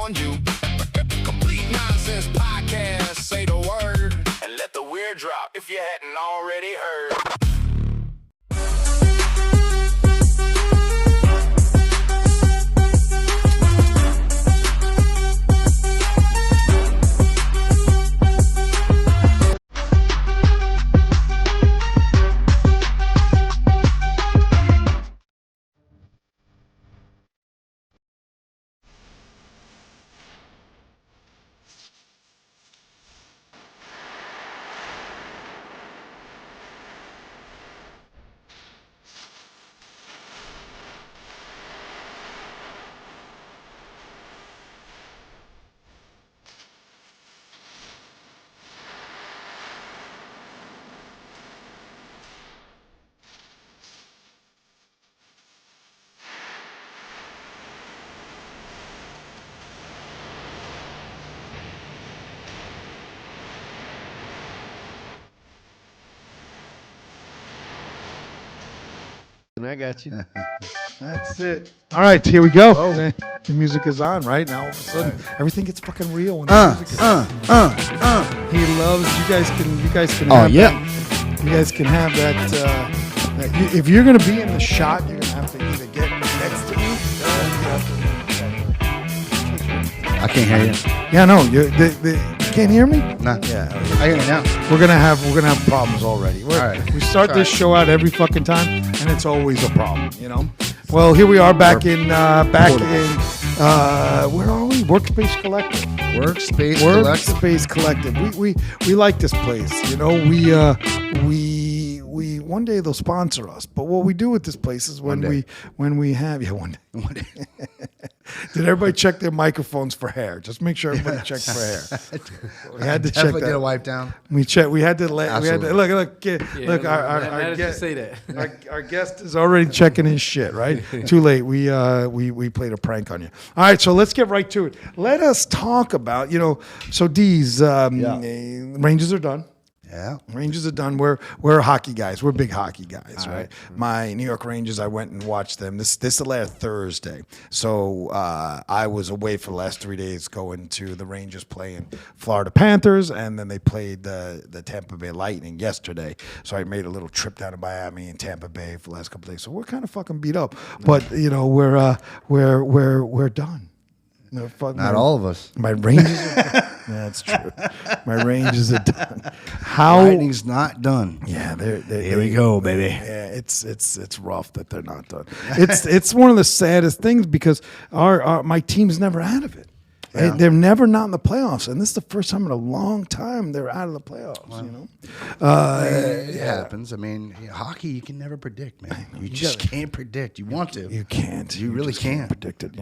on you. Complete Nonsense Podcast. Say the word and let the weird drop if you hadn't already heard. I got you. That's it. All right, here we go. The music is on right now. All of a sudden, everything gets fucking real. When the music is He loves you guys. Can. Oh have yeah. That, you guys can have that. If you're gonna be in the shot, you're gonna have to either get next to me. I can't hear you. Yeah, no, you can't hear me. Nah. Yeah, I hear you now. we're gonna have problems already. All right. We start this show out every fucking time, and it's always a problem, you know. Well, here we are back in where are we? Workspace Collective. Workspace Collective. We like this place, you know. We one day they'll sponsor us, but what we do with this place is when we have one day. Did everybody check their microphones for hair? Just make sure everybody checked for hair. We had to check that. Get a wipe down. We had to look. Our guest say that. Our guest is already checking his shit. Right? Too late. We played a prank on you. All right, so let's get right to it. Let us talk about So Dees, Rangers are done. Yeah. Rangers are done. We're hockey guys. We're big hockey guys, right? My New York Rangers, I went and watched them. This is the last Thursday. So I was away for the last 3 days going to the Rangers playing Florida Panthers, and then they played the Tampa Bay Lightning yesterday. So I made a little trip down to Miami and Tampa Bay for the last couple of days. So we're kind of fucking beat up. But, we're done. No, Not all of us. My Rangers are done. That's true. My Rangers are done. Lightning's not done. Yeah, Here we go, baby. Yeah, it's rough that they're not done. It's one of the saddest things because my team's never out of it. Yeah. They're never not in the playoffs, and this is the first time in a long time they're out of the playoffs. Wow. It happens. I mean, hockey you can never predict, man. You just can't predict. You want to. You can't. You really can't predict it.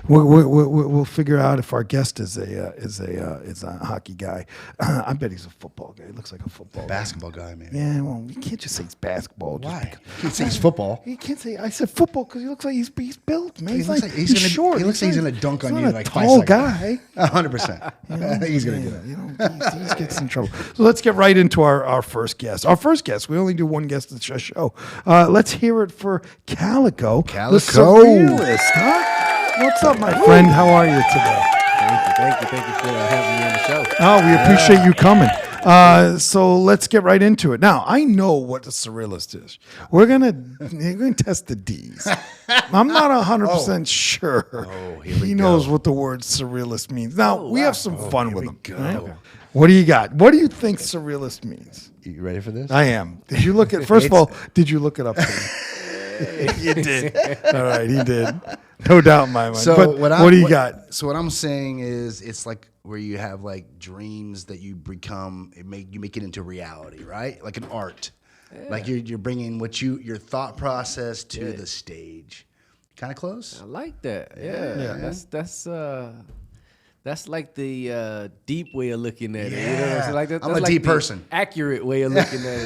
We'll figure out if our guest is a hockey guy. I bet he's a football guy. He looks like a football basketball guy, man. Yeah, well, you can't just say he's basketball. Why? You can't say he's football. You can't say I said football because he looks like he's built, man. He's short. He looks like he's gonna dunk on you like 5 tall seconds. Guy. 100%. He's going to do that. He gets in trouble. So let's get right into our first guest. Our first guest, we only do one guest at the show. Let's hear it for Calico. The Surrealist. Huh? What's up, my friend? How are you today? Thank you for having me on the show. Oh, we appreciate you coming. So let's get right into it. Now, I know what the Surrealist is. We're gonna test the D's. I'm not 100% sure he knows what the word Surrealist means. Now, we have some fun with him. Right? What do you got? What do you think Surrealist means? You ready for this? I am. Did you look at? First of all, did you look it up? You did. All right, he did. No doubt in my mind. So but what do you got? So what I'm saying is, it's like where you have like dreams that you become. You make it into reality, right? Like an art. Yeah. Like you're bringing your thought process to the stage. Kind of close. I like that. Yeah. That's like the deep way of looking at it. You know? So like that's I'm a like deep the person. Accurate way of looking at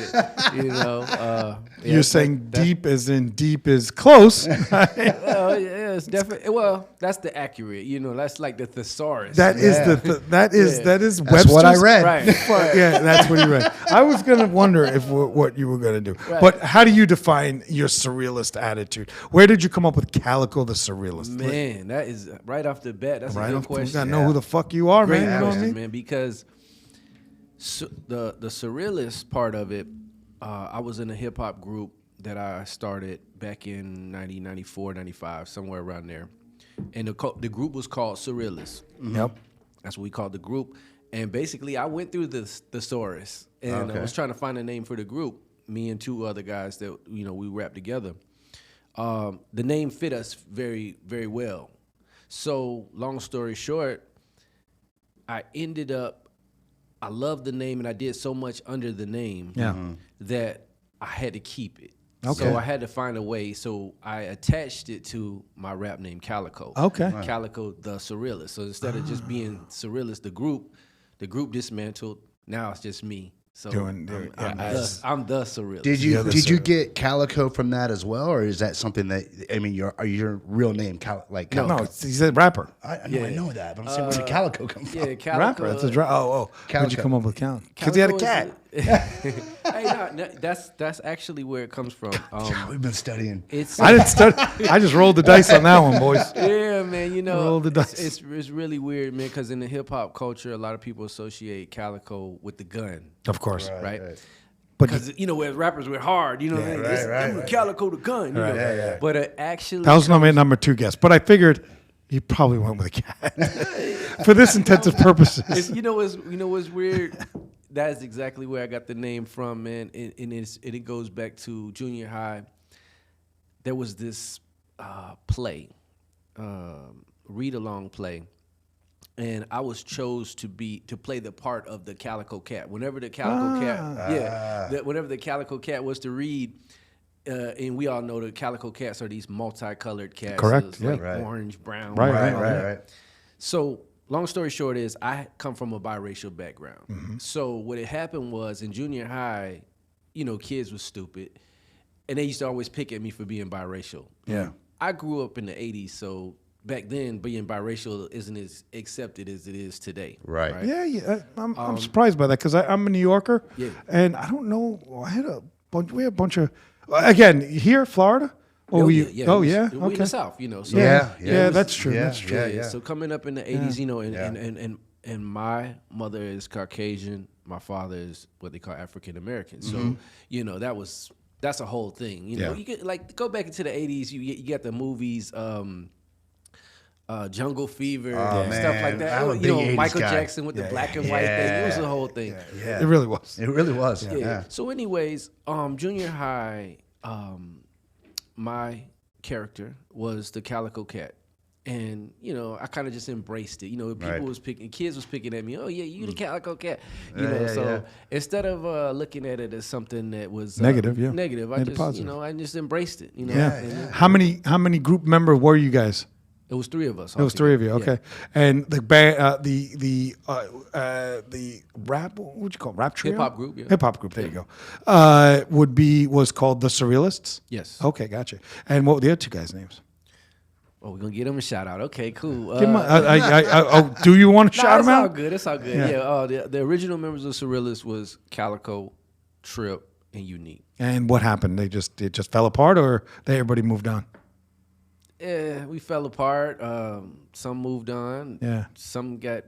it. You're saying deep as in deep is close. Well, yeah, Yeah, it's definitely. Well, that's the accurate. That's like the thesaurus. That is that is That's Webster's. what I read. Right. Yeah, that's what you read. I was gonna wonder if what you were gonna do. Right. But how do you define your surrealist attitude? Where did you come up with Calico the Surrealist? Man, that is right off the bat. That's a good We question. gotta know who the fuck you are, Great man. You know what I question, mean? man. Because the surrealist part of it, I was in a hip hop group that I started back in 94, 95, somewhere around there, and the group was called Surrealist. Yep. That's what we called the group. And basically, I went through the thesaurus, and I was trying to find a name for the group. Me and two other guys that we rapped together. The name fit us very, very well. So, long story short, I loved the name, and I did so much under the name that I had to keep it. Okay. So I had to find a way. So I attached it to my rap name, Calico. Okay. Calico the Surrealist. So instead of just being Surrealist, the group dismantled. Now it's just me. So I'm the Surrealist. Did you get Calico from that as well, or is that something that your real name Calico? No, he's a rapper. I know that, but I'm saying where did Calico come from? Yeah, Calico. Rapper. That's a Where'd you Calico. come up with Calico? Because he had a cat. That's actually where it comes from. We've been studying. I didn't study. I just rolled the dice on that one, boys. Yeah, man. Roll the dice. It's really weird, man. Because in the hip hop culture, a lot of people associate Calico with the gun, Of course. right? But Because as rappers we're hard, right. Calico the gun, yeah. But actually, that was my number 2 guess. But I figured you probably went with a cat for this intensive purposes. what's weird. That's exactly where I got the name from, man. And it goes back to junior high. There was this play, read-along play, and I was chose to play the part of the Calico Cat. Whenever the Calico whenever the Calico Cat was to read, and we all know the Calico Cats are these multicolored cats. Correct. So it's Yeah. orange, brown. Right. So long story short is I come from a biracial background. Mm-hmm. So what had happened was in junior high, kids were stupid, and they used to always pick at me for being biracial. Yeah. I grew up in the 80s, so back then being biracial isn't as accepted as it is today. Right. Yeah. I'm surprised by that because I'm a New Yorker. Yeah. And I don't know. We had a bunch of, again, here, Florida? Or were you? Oh, yeah. We in Okay. the South, So Yeah, that's true. Yeah, That's true. yeah. So coming up in the 80s, and my mother is Caucasian, my father is what they call African American. So, that's a whole thing. You get go back into the 80s, you get the movies Jungle Fever and stuff like that. I'm a big 80s Michael guy. Jackson with the black and white thing. It was a whole thing. Yeah. It really was. It really was. Yeah. So anyways, junior high, my character was the Calico Cat. And, I kind of just embraced it. Kids was picking at me, oh, yeah, you the Calico Cat. Instead of looking at it as something that was Negative, I just embraced it. Yeah. How many group members were you guys? It was 3 of us. It was 3 of you, okay. Yeah. And the band, the rap, what'd you call it? Rap trio? Hip-hop group, yeah. Hip-hop group, there you go. Was called The Surrealists? Yes. Okay, gotcha. And what were the other 2 guys' names? Oh, we're going to give them a shout out. Okay, cool. Give 'em do you want to shout them out? It's all good. Yeah. The original members of Surrealist was Calico, Trip, and Unique. And what happened? It just fell apart, or everybody moved on? Yeah, we fell apart. Some moved on. Yeah. Some got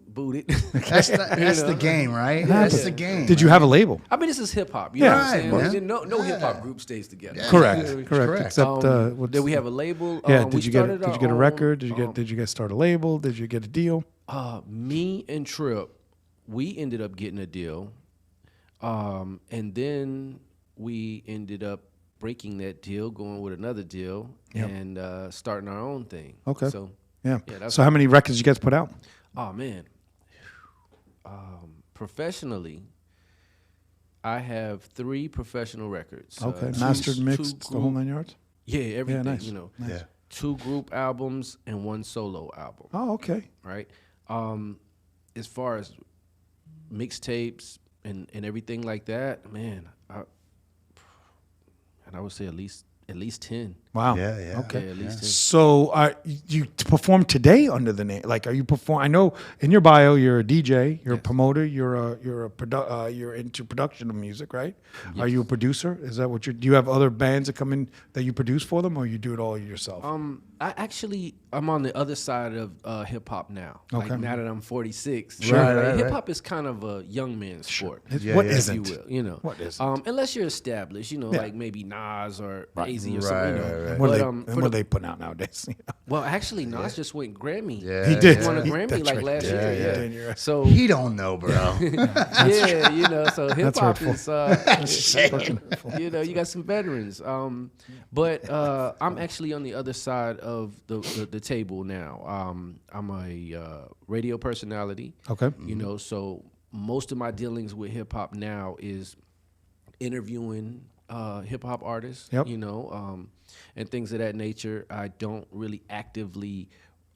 booted. That's the game, right? That's the game. Did you have a label? I mean, this is hip hop. You Yeah. know what I'm Right, saying? man. No hip hop group stays together. Yeah. Correct. Correct. Except, Did we have a label? Yeah. We Did you get a own, record? Did you guys start a label? Did you get a deal? Me and Trip, we ended up getting a deal, and then we ended up breaking that deal, going with another deal, and starting our own thing. Okay. So Yeah. that's So how many records did you guys put out? Oh man. Professionally, I have 3 professional records. Okay. 2 Mastered, mixed, the whole group- 9 yards? Yeah, everything. nice. Nice. Yeah. 2 group albums and 1 solo album. Oh, okay. Right. As far as mixtapes and everything like that, man, I would say at At least 10. Wow. Yeah. Okay. Yeah, at least 10. So you perform today under the name? Like, are you perform? I know in your bio you're a DJ, you're a promoter, you're into production of music, right? Yes. Are you a producer? Is that what you do? You have other bands that come in that you produce for them, or you do it all yourself? I'm on the other side of hip hop now. Okay. Like now that I'm 46, Right. hip hop is kind of a young man's sport. What if isn't? you will, you know. What isn't? Unless you're established, you know, like maybe Nas or AZ or something. You know. Right. What are they putting out nowadays? Well, actually, Nas just went Grammy. Yeah. He did. He won a He- Grammy that's like right. last Yeah, year. yeah. Yeah. You're right. So He don't know, bro. yeah, you know, so hip hop hurtful. is you know, you got some veterans. But I'm actually on the other side of the table now. I'm a radio personality. Okay. You know, so most of my dealings with hip hop now is interviewing hip hop artists. Yep. You know, and things of that nature. I don't really actively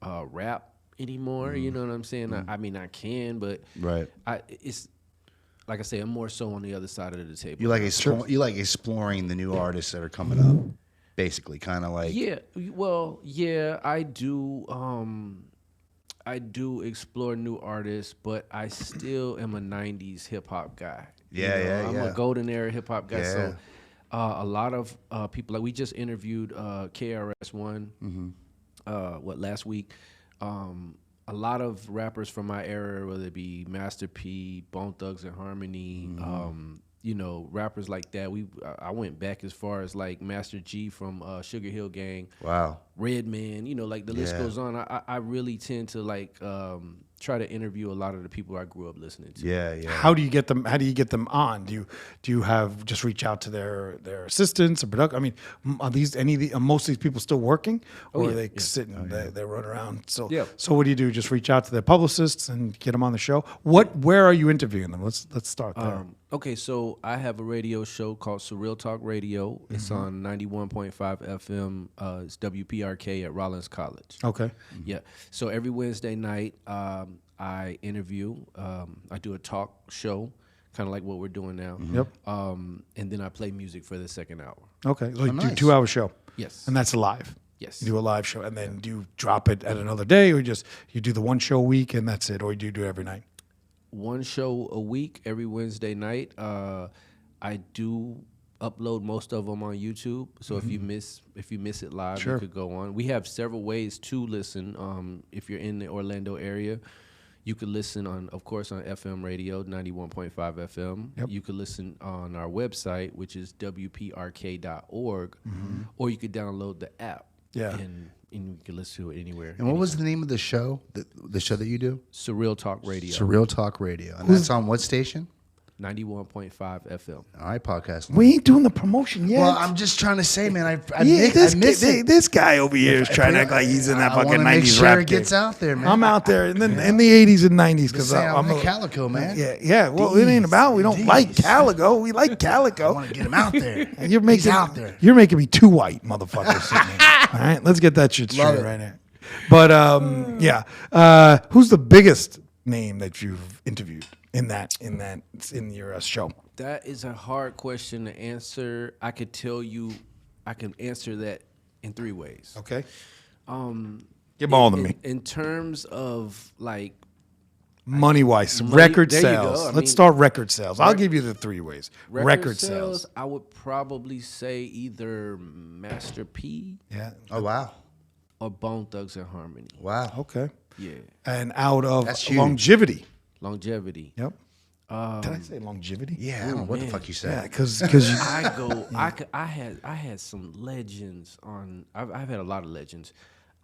rap anymore. You know what I'm saying? I mean, I can, but Right. it's like I say, I'm more so on the other side of the table. You like exploring the new artists that are coming up, basically, kind of like. Yeah, well, yeah, I do. I do explore new artists, but I still am a '90s hip hop guy. Yeah. I'm a golden era hip hop guy. Yeah. So a lot of people, like we just interviewed KRS-One, last week. A lot of rappers from my era, whether it be Master P, Bone Thugs and Harmony, you know, rappers like that. I went back as far as like Master G from Sugar Hill Gang. Wow. Redman, you know, like the list Yeah. goes on. I really tend to like try to interview a lot of the people I grew up listening to. Yeah. How do you get them? How do you get them on? Do you have just reach out to their assistants or production? I mean, are these most of these people still working, or are they sitting? They run around. So Yeah. So what do you do? Just reach out to their publicists and get them on the show. Where are you interviewing them? Let's start there. Okay, so I have a radio show called Surreal Talk Radio. It's on 91.5 FM. It's WPRK at Rollins College. Okay. Yeah. So every Wednesday night, I interview. I do a talk show, kind of like what we're doing now. Yep. And then I play music for the second hour. Okay. Like do nice. 2-hour show. Yes. And that's live. Yes. You do a live show, and then do you drop it at another day, or you do the one show a week and that's it, or do you do it every night? One show a week every Wednesday night. I do upload most of them on YouTube. So if you miss it live, Sure. you could go on. We have several ways to listen. If you're in the Orlando area, you could listen on FM radio 91.5 FM. Yep. You could listen on our website, which is wprk.org, or you could download the app. Yeah. And you can listen to it anywhere. And what was the name of the show? The show that you do? Surreal Talk Radio. Surreal Talk Radio. And that's on what station? 91.5 FM. All right, podcast. We ain't doing the promotion yet. Well, I'm just trying to say, man, I this miss it. this guy over here is trying to act like he's in that I fucking wanna 90s make sure rap it gets game. out there, man. I'm out there in the 80s and 90s because I'm I'm a Calico, man. Yeah. Well, it ain't about we don't like Calico. We like I Calico. want to get him out there. And you're He's making out there. You're making me too white, motherfucker. Sidney. All right, let's get that shit Love straight it. right now. But yeah, who's the biggest name that you've interviewed in your show? That is a hard question to answer. I could tell you, I can answer that in 3 ways. Okay. Give all to me. In terms of like Money wise, Money- record there you sales. go. I Let's mean, start record sales. I'll give you the 3 ways. record sales. I would probably say either Master P Yeah. Oh, wow. or Bone Thugs and Harmony. Wow. Okay. Yeah, And out of That's huge. longevity. longevity. Yep. Did I say longevity? Yeah, I don't know what the man. fuck you Yeah, said. because I had some legends on. I've had a lot of legends.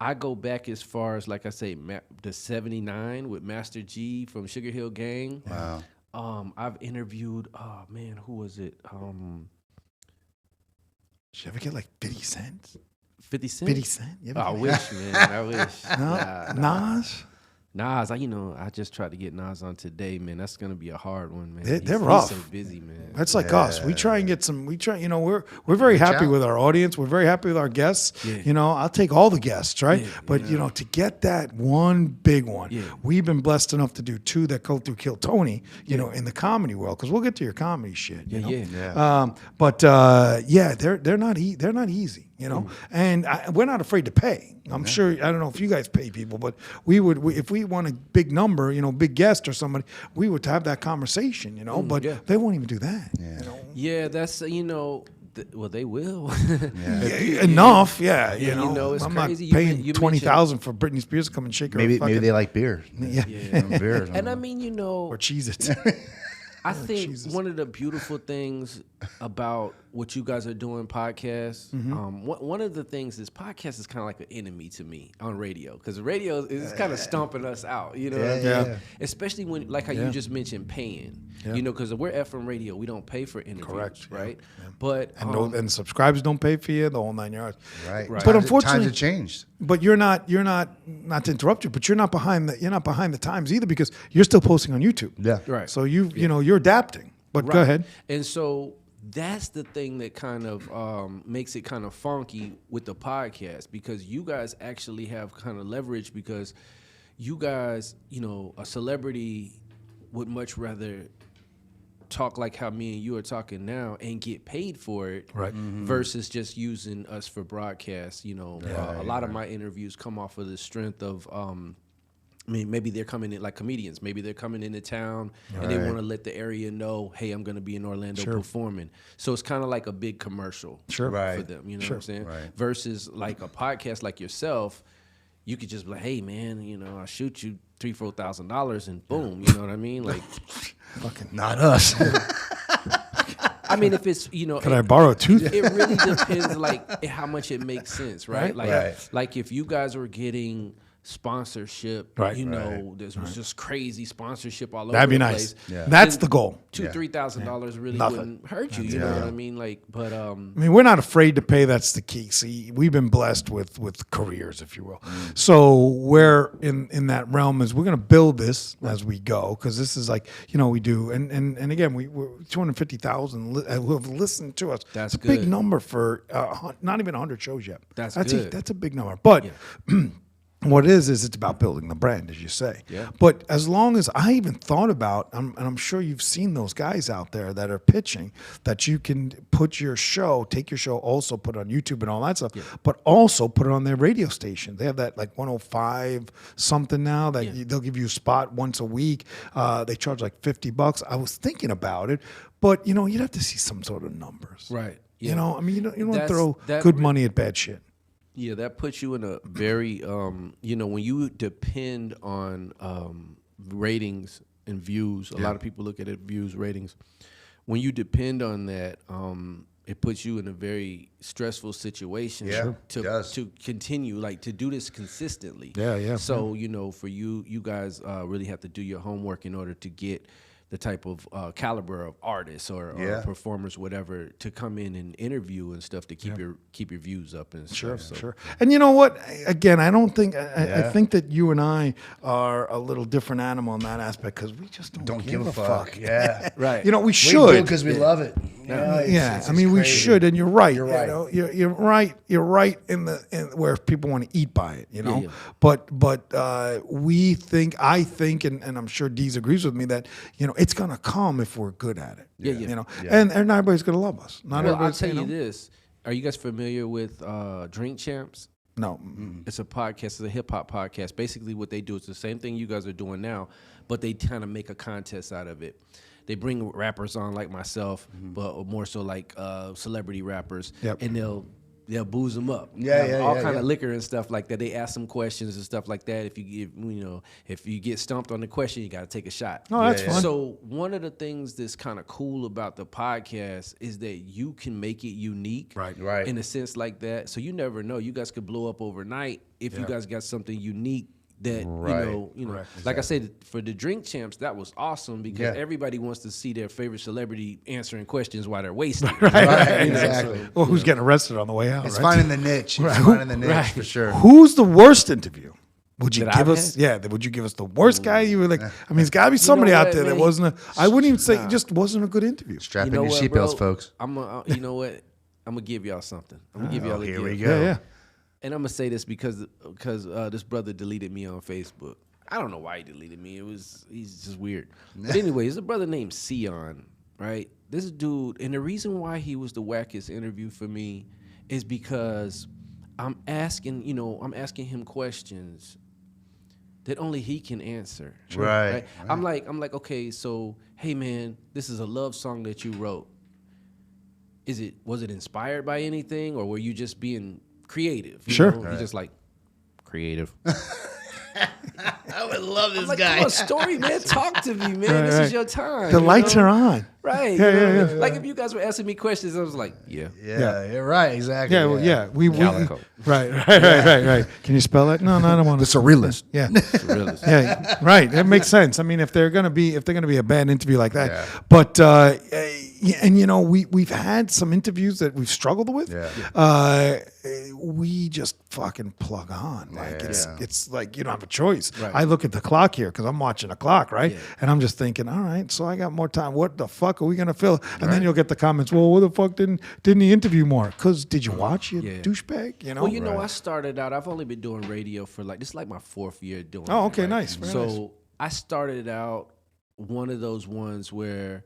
I go back as far as like I say, the '79 with Master G from Sugar Hill Gang. Wow. I've interviewed. Oh man, who was it? did you ever get like 50 cents? 50 Cent. 50 Cent? You ever I get- wish, man. I wish. No? Nas? Nas, I just tried to get Nas on today, man. That's gonna be a hard one, man. They're rough. He's so busy, man. That's like us. We try and get some. We're very happy with our audience. We're very happy with our guests. Yeah. I'll take all the guests, right? Yeah, but to get that one big one, Yeah. we've been blessed enough to do 2 that go through Kill Tony, in the comedy world, because we'll get to your comedy shit. You know? They're not easy. And we're not afraid to pay. I'm sure. I don't know if you guys pay people, but we would. If we want a big number, big guest or somebody, we would have that conversation. But they won't even do that. Yeah, that's well, they will. Enough, yeah. It's I'm crazy. not paying $20,000 for Britney Spears to come and shake her. Maybe fucking, they like beer. Yeah. Beer. And I mean, or Cheez-Its. I think one of the beautiful things about what you guys are doing, podcasts, one of the things is podcast is kind of like an enemy to me on radio, because radio is kind of stomping us out, what I mean? Yeah. Especially when, like how you just mentioned, paying, because we're FM radio, we don't pay for interviews, Correct. right? But And subscribers don't pay for you, the whole 9 yards. Right. But unfortunately, times have changed. But you're not to interrupt you, but you're not behind the times either, because you're still posting on YouTube. Yeah. Right. So you're adapting. But go ahead. And so that's the thing that kind of makes it kind of funky with the podcast, because you guys actually have kind of leverage, because you guys, a celebrity would much rather talk like how me and you are talking now and get paid for it, right? Versus just using us for broadcast. A lot of my interviews come off of the strength of maybe they're coming in like comedians. Maybe they're coming into town and they want to let the area know, hey, I'm going to be in Orlando performing. So it's kind of like a big commercial for them. You know what I'm saying? Right. Versus like a podcast like yourself, you could just be like, hey, man, I'll shoot you $3,000-$4,000 and boom. You know what I mean? Like, fucking not us. I mean, if it's, Can I borrow a tooth? It really depends, like, how much it makes sense, right? Like if you guys were getting sponsorship, this was just crazy sponsorship all over That'd be the nice. place. Yeah. That's the goal. $2,000-$3,000 really wouldn't hurt you. You know what I mean? Like, but I mean, we're not afraid to pay. That's the key. See, we've been blessed with careers, if you will. So we're in that realm is we're going to build this as we go, because this is like we do. And again, we're 250,000 who have listened to us. That's a good. big number for not even 100 shows yet. That's good. Good. That's a big number, but. What it is it's about building the brand, as you say. Yeah. But as long as I even thought about, and I'm sure you've seen those guys out there that are pitching, that you can put your show, take your show, also put it on YouTube and all that stuff, but also put it on their radio station. They have that like 105 something now that they'll give you a spot once a week. They charge like $50. I was thinking about it, but you'd have to see some sort of numbers. right. Yeah. I mean, you don't throw good money at bad shit. Yeah, that puts you in a very, when you depend on ratings and views, a lot of people look at it, views, ratings. When you depend on that, it puts you in a very stressful situation to continue, like to do this consistently. Yeah. So, for you guys really have to do your homework in order to get the type of caliber of artists or performers, whatever, to come in and interview and stuff to keep your views up and stuff. Sure. And you know what? Again, I don't think I think that you and I are a little different animal in that aspect, because we just don't give a fuck. Yeah, right. We should because we love it. I mean, we should, and you're right. You're right. You're right. You're right in where people want to eat by it. But we think, I think, and I'm sure Dees agrees with me that it's gonna come if we're good at it. And everybody's gonna love us. I'll tell you this: are you guys familiar with Drink Champs? No. It's a podcast. It's a hip hop podcast. Basically, what they do is the same thing you guys are doing now, but they kind of make a contest out of it. They bring rappers on like myself, but more so like celebrity rappers, and they'll booze them up. All kind of liquor and stuff like that. They ask them questions and stuff like that. If you get stumped on the question, you got to take a shot. Oh, that's fun. So one of the things that's kind of cool about the podcast is that you can make it unique, right, in a sense like that. So you never know. You guys could blow up overnight if you guys got something unique. That like I said, for the Drink Champs, that was awesome because everybody wants to see their favorite celebrity answering questions while they're wasted. Exactly. Well, who's getting arrested on the way out? It's finding the niche. It's finding the niche for sure. Who's the worst interview? Would you that give I've us? had? Yeah. Would you give us the worst guy? You were like, I mean, there's got to be somebody know out what, there that man? wasn't. I wouldn't even say it just wasn't a good interview. Strap You in know your what, seatbelts, bro? folks. You know what? I'm gonna give y'all something. I'm gonna give y'all a Here gift. we go. Yeah. And I'm gonna say this because this brother deleted me on Facebook. I don't know why he deleted me. He's just weird. But anyway, there's a brother named Sion, right? This dude, and the reason why he was the wackest interview for me is because I'm asking him questions that only he can answer. Right. I'm like, okay, so hey man, this is a love song that you wrote. Was it inspired by anything, or were you just being creative? You Sure. know? He's just like creative. I would love this I'm like, come on, story, man. Talk to me, man. This is your time. The you lights know? are on. Right. Yeah. Like if you guys were asking me questions, I was like, yeah. Yeah, right, exactly. Yeah, well, yeah. We Calico. Right. Can you spell it? No, I don't want to. The Surrealist. Yeah. Surrealist. Yeah, right. That makes sense. I mean, if they're gonna be a bad interview like that, Yeah. but and you know, we've had some interviews that we've struggled with. Yeah. We just fucking plug on. Like Yeah. it's like you don't have a choice. Right. I look at the clock here because I'm watching the clock, right? Yeah. And I'm just thinking, all right, so I got more time. What the fuck are we gonna fill? And then you'll get the comments. Well, what the fuck didn't he interview more? Because did you watch, you douchebag? You know. Well, you know, I started out. I've only been doing radio for this is like my 4th year doing. Oh, it, okay, right? nice. Very So nice. I started out one of those ones where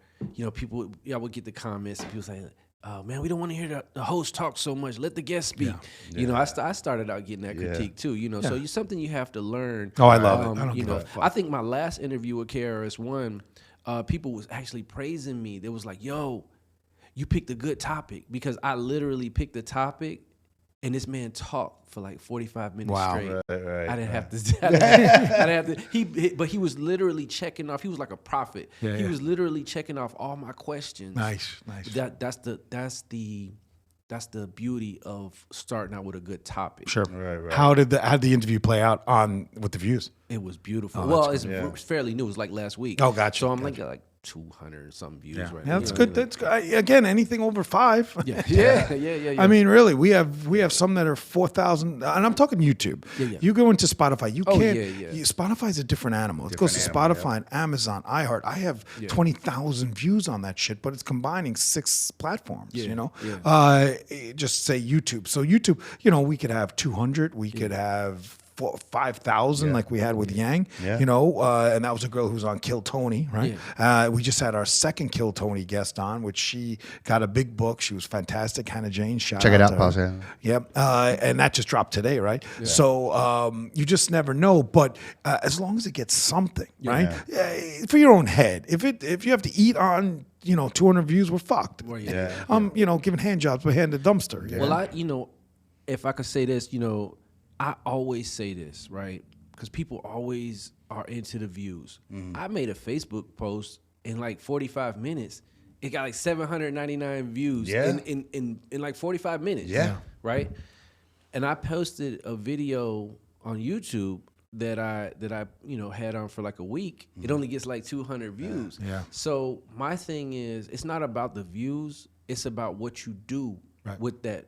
people. I would get the comments and people say, "Oh man, we don't want to hear the host talk so much. Let the guest speak." You know, I started out getting that critique too. You know, so it's something you have to learn. Oh, I love it. I don't you give know, a fuck. I think my last interview with KRS-One, people was actually praising me. They was like, "Yo, you picked a good topic," because I literally picked the topic, and this man talked for like 45 minutes Wow. straight. Right. I didn't have to. I didn't have to. But he was literally checking off. He was like a prophet. Yeah, he yeah. was literally checking off all my questions. Nice. That's the beauty of starting out with a good topic. Sure. Right. How did the interview play out with the views? It was beautiful. Oh, Well, it's fairly new. It was like last week. Oh, gotcha, So I'm gotcha. like 200 and something views right Yeah, now. that's You know, good. That's good. Again, anything over 5. Yeah. I mean, really, we have some that are 4,000, and I'm talking YouTube. Yeah. You go into Spotify, you Oh, can't. yeah. Spotify's a different animal. It goes to Spotify and Amazon, iHeart. I have 20,000 views on that shit, but it's combining 6 platforms. Yeah, You know, yeah. just say YouTube. So YouTube, we could have 200. We could have 5,000 like we had with Yang, Yeah. and that was a girl who's on Kill Tony, right? We just had our second Kill Tony guest on, which she got a big book. She was fantastic, Hannah Jane. Check it out, to pause her. it. Yep, and that just dropped today, right? So you just never know, but as long as it gets something, right? For your own head. If you have to eat on 200 views, we're fucked. I'm giving hand jobs behind the dumpster. you know? Well, if I could say this, I always say this, right? Because people always are into the views. I made a Facebook post in like 45 minutes. It got like 799 views in like 45 minutes. Yeah. Right? And I posted a video on YouTube that I had on for like a week. It only gets like 200 views. Yeah. So my thing is, it's not about the views. It's about what you do with that.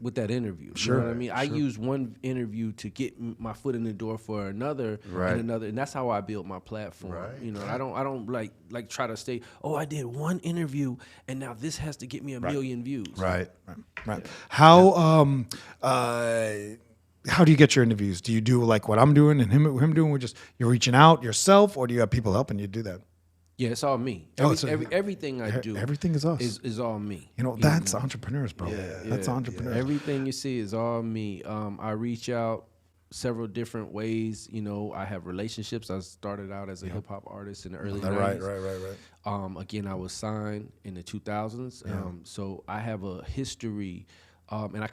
With that interview, you know what I mean? I use one interview to get my foot in the door for another, and that's how I build my platform. I don't like try to say, oh, I did one interview, and now this has to get me a million views. Right. How do you get your interviews? Do you do like what I'm doing and him doing? You're reaching out yourself, or do you have people helping you do that? Yeah, it's all me. Everything I do, everything is us. Is all me. That's entrepreneurs, bro. That's entrepreneurs. Everything you see is all me. I reach out several different ways. I have relationships. I started out as a hip hop artist in the early 90s. Right. Again, I was signed in the 2000s. So I have a history, and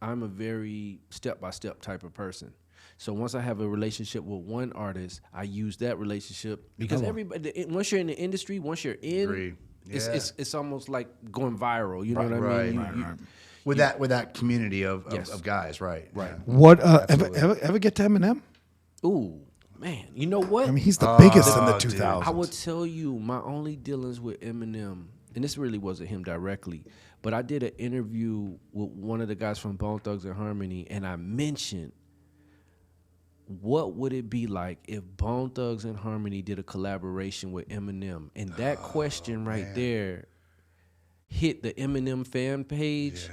I'm a very step-by-step type of person. So once I have a relationship with one artist, I use that relationship because everybody. Once you're in the industry, once you're in, it's almost like going viral. You know what I mean? With that community of guys, right? What ever get to Eminem? Ooh, man, you know what? I mean, he's the biggest in the 2000s. I will tell you, my only dealings with Eminem, and this really wasn't him directly, but I did an interview with one of the guys from Bone Thugs and Harmony, and I mentioned what would it be like if Bone Thugs and Harmony did a collaboration with Eminem? And that question right there hit the Eminem fan page,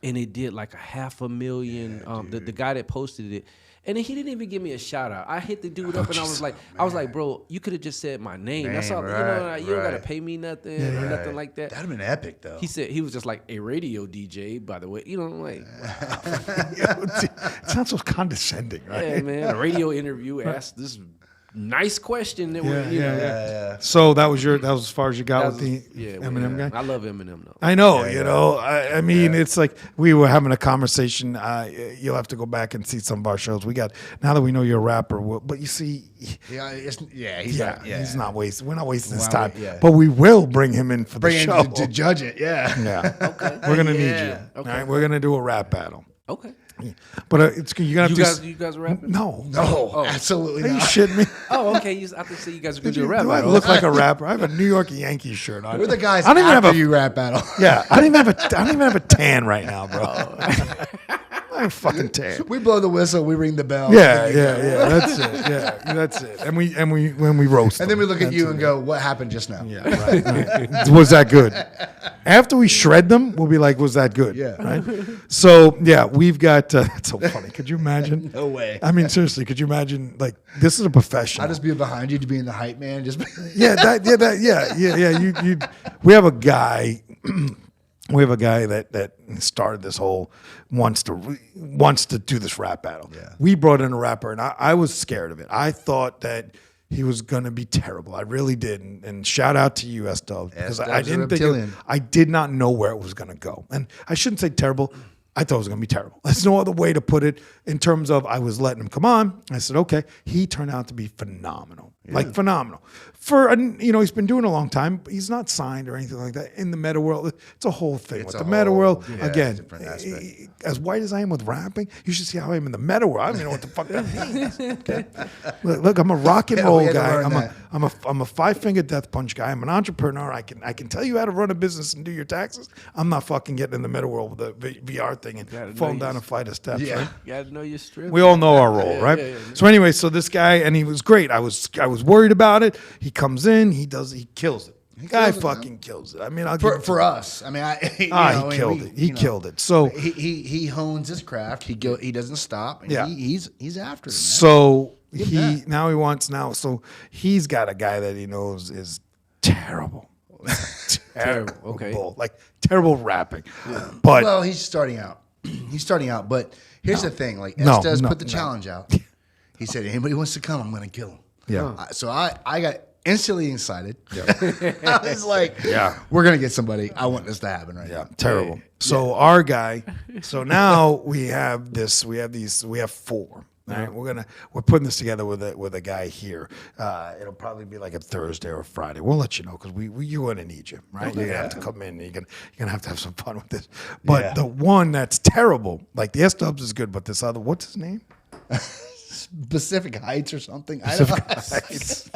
and it did like 500,000. The guy that posted it, and then he didn't even give me a shout out. I hit the dude up, and I was like, bro, you could have just said my name. That's all. You don't gotta pay me nothing or nothing like that. That'd have been epic, though. He said he was just like a radio DJ, by the way. Like, It sounds so condescending, right? yeah, man. A radio interview asked this nice question that So that was as far as you got with the Eminem guy. I love Eminem though. I know, I mean, it's like we were having a conversation. You'll have to go back and see some of our shows. We got now that we know you're a rapper, but you see, he's not wasting. We're not wasting his time, but we will bring him in for the show to judge it. Yeah. Okay, we're gonna need you. Okay. All right, we're gonna do a rap battle. Okay. Yeah. But you're gonna have you guys rapping? No, absolutely Are you not. shitting me? Oh, okay. I think you guys are gonna do a rap Do I battle. look like a rapper? I have a New York Yankees shirt on. We're the guys I don't even after have a you rap battle. Yeah, I don't even have a tan right now, bro. I'm fucking tan. We blow the whistle, we ring the bell. Yeah. That's it. Yeah, that's it. And we when we roast. And then we look at That's you it. and go, "What happened just now?" Yeah, right. Was that good? After we shred them, we'll be like, "Was that good?" Yeah. Right. So yeah, we've got. That's so funny. Could you imagine? No way. I mean, seriously, could you imagine? Like, this is a professional. I'll just be behind you to being the hype man. Just We have a guy. We have a guy that started this whole wants to do this rap battle. Yeah. We brought in a rapper, and I was scared of it. I thought that he was going to be terrible. I really did. And shout out to you, S-Dub, because I didn't think I did not know where it was going to go. And I shouldn't say terrible. I thought it was going to be terrible. There's no other way to put it in terms of I was letting him come on. I said, okay. He turned out to be phenomenal. Like phenomenal. He's been doing it a long time. He's not signed or anything like that. In the meta world, it's a whole thing. With the meta world, again, as white as I am with rapping, you should see how I am in the meta world. I don't even know what the fuck that means. Okay? Look, I'm a rock and roll guy. I'm a 5-finger death punch guy. I'm an entrepreneur. I can tell you how to run a business and do your taxes. I'm not fucking getting in the meta world with a VR thing and falling down a flight of steps. Yeah. Right? You gotta know your strip. We all know our role, right? Yeah. So anyway, this guy, and he was great. I was worried about it. He comes in, he kills it. Guy fucking kills it. I mean, for us. I mean, he killed it. He killed it. So he hones his craft. He doesn't stop. And he's after it. Man. So so he's got a guy that he knows is terrible. Terrible. Okay. Like terrible rapping. Yeah. But he's starting out. But here's the thing: like Estes put the challenge out. He said, "Anybody wants to come, I'm going to kill him." Yeah. So I got instantly excited. Yeah. I was like, we're going to get somebody. I want this to happen right now. Terrible. Hey. So our guy. So now we have 4. Right? We're putting this together with a guy here. It'll probably be like a Thursday or a Friday. We'll let you know because you're gonna need you, right? You're gonna have to come in. You're gonna have to have some fun with this. But the one that's terrible, like the S-Dubs is good, but this other, what's his name? Pacific Heights or something. Pacific Heights.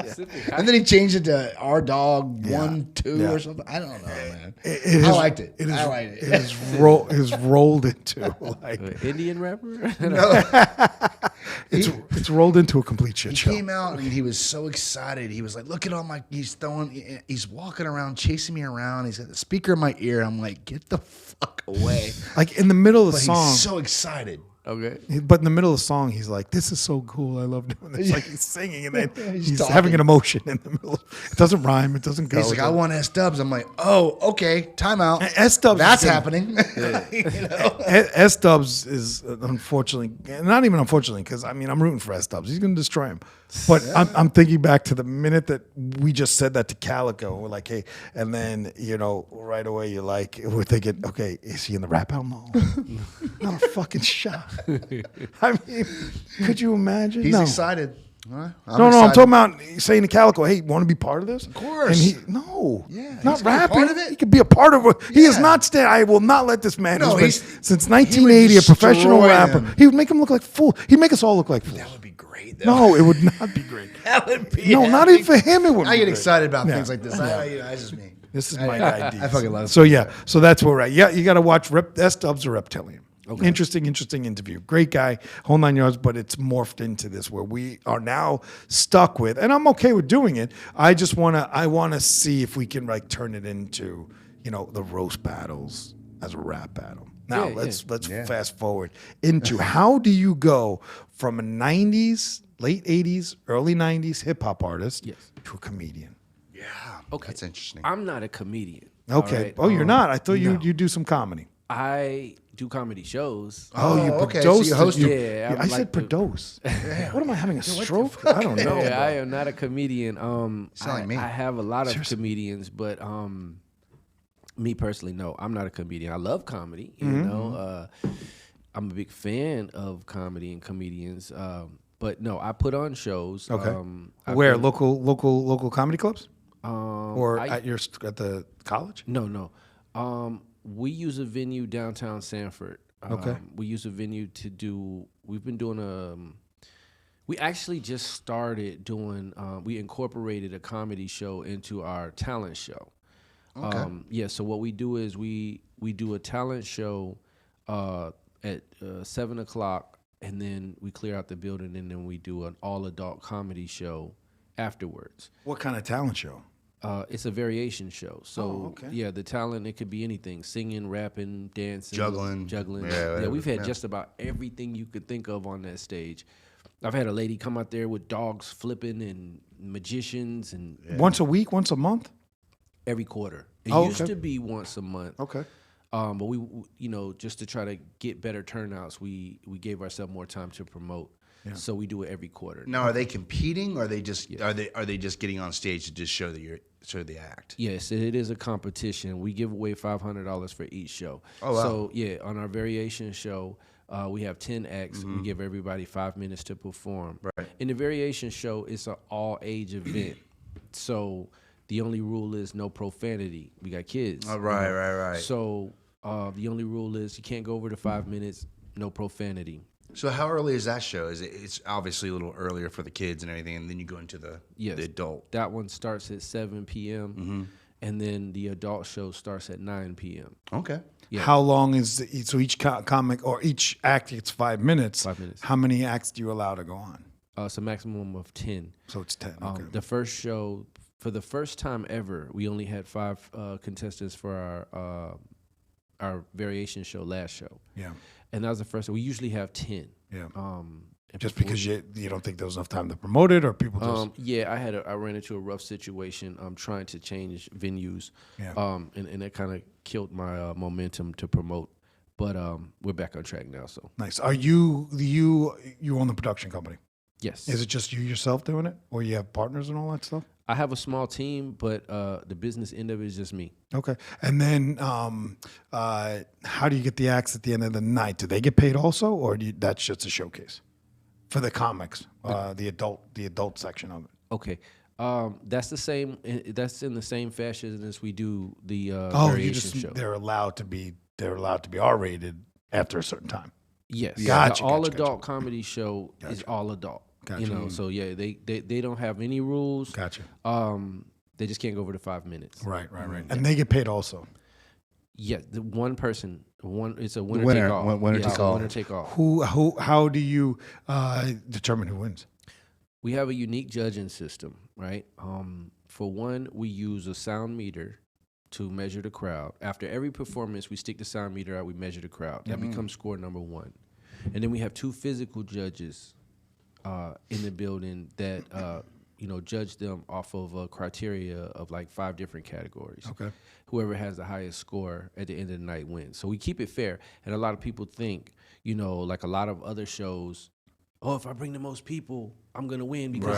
And then he changed it to Our Dog 1, 2 or something. I don't know, man. I liked it. I liked it. It is rolled into like Indian rapper. No. It's rolled into a complete shit show. He came out and he was so excited. He was like, "Look at all my." He's walking around, chasing me around. He's got the speaker in my ear. I'm like, "Get the fuck away!" Like in the middle of the song, he's so excited. Okay. But in the middle of the song, he's like, "This is so cool. I love doing this." Like he's singing and then he's having an emotion in the middle. It doesn't rhyme. It doesn't go. He's like, "I want S-Dubs." I'm like, "Oh, okay. Time out. S-Dubs. That's happening." S-Dubs is unfortunately, not even unfortunately, because I mean, I'm rooting for S-Dubs. He's going to destroy him. But I'm thinking back to the minute that we just said that to Calico. We're like, hey, and then, right away we're thinking, okay, is he in the rap album? No. Not a fucking shot. I mean, could you imagine? He's excited. I'm talking about saying to Calico, hey, want to be part of this? Of course. And not rapping. Part of it? He could be a part of it. He is not I will not let this man who's been since 1980 a professional rapper. He would make him look like fool. He'd make us all look like fools. That would be great, though. No, it would not be great. That would be not even for him. It would. I get excited about things like this. That's just me. This is my guy. I fucking love it. So that's where we're at. Yeah, you got to watch S-Dubs or Reptilian. Okay. Interesting interview. Great guy, whole 9 yards, but it's morphed into this where we are now stuck with, and I'm okay with doing it. I want to see if we can like turn it into, the roast battles as a rap battle. Now let's fast forward into how do you go from a 90s, late 80s, early 90s hip hop artist to a comedian? Yeah. Okay. That's interesting. I'm not a comedian. Okay. All right? Oh, you're not. I thought you do some comedy. I do comedy shows. Oh, you okay. produce. So you host Yeah, I said produce. What am I having a stroke? I don't know. Yeah, I am not a comedian. Sound like me. I have a lot of comedians, but me personally, no, I'm not a comedian. I love comedy. You know, I'm a big fan of comedy and comedians. But no, I put on shows. Okay. Where local comedy clubs? Or at the college? No. We use a venue downtown Sanford. Okay. We use a venue to do. We've been doing we actually just started doing. We incorporated a comedy show into our talent show. Okay. So what we do is we do a talent show at 7:00, and then we clear out the building, and then we do an all-adult comedy show afterwards. What kind of talent show? It's a variation show. So the talent, it could be anything: singing, rapping, dancing, Juggling. Yeah, we've had just about everything you could think of on that stage. I've had a lady come out there with dogs flipping and magicians and Once a week, once a month? every quarter. It Oh, used okay. to be once a month. Okay. But we, just to try to get better turnouts, we gave ourselves more time to promote. Yeah. So we do it every quarter. Now, are they competing, or are they just are they just getting on stage to just show the act? Yes, it is a competition. We give away $500 for each show. Oh, wow. So on our variation show, we have 10 acts. We give everybody 5 minutes to perform. Right. In the variation show, it's an all-age event. So the only rule is no profanity. We got kids. Oh, right. So the only rule is you can't go over the 5 minutes, no profanity. So how early is that show? It's obviously a little earlier for the kids and everything, and then you go into the adult. That one starts at 7 p.m., and then the adult show starts at 9 p.m. Okay. Yeah. How long is so each comic or each act gets 5 minutes? 5 minutes. How many acts do you allow to go on? It's a maximum of 10. So it's 10. Okay. The first show, for the first time ever, we only had 5 contestants for our variation show last show. Yeah. And that was the first. We usually have 10. Yeah. And Just because you don't think there was enough time to promote it, or people just I ran into a rough situation. trying to change venues. Yeah. And that kind of killed my momentum to promote. But we're back on track now. So nice. Are you own the production company? yes. Is it just you yourself doing it, or you have partners and all that stuff? I have a small team, but the business end of it is just me. Okay. And then how do you get the acts at the end of the night? Do they get paid also, or that's just a showcase for the comics, the adult section of it? Okay. That's the same. That's in the same fashion as we do the Oh, variation show. they're allowed to be R-rated after a certain time. Yes. Gotcha, The all gotcha. adult comedy show is all adult. Gotcha. So they don't have any rules. Gotcha. They just can't go over the 5 minutes. Right. And they get paid also. Yeah, the one person. It's a winner, Winner, take all. winner take all. Winner take all. How do you determine who wins? We have a unique judging system, right? For one, we use a sound meter to measure the crowd. After every performance, we stick the sound meter out. We measure the crowd. That becomes score number 1. And then we have 2 physical judges in the building that judge them off of a criteria of like 5 different categories. Okay. Whoever has the highest score at the end of the night wins. So we keep it fair. And a lot of people think, like a lot of other shows, if I bring the most people, I'm gonna win because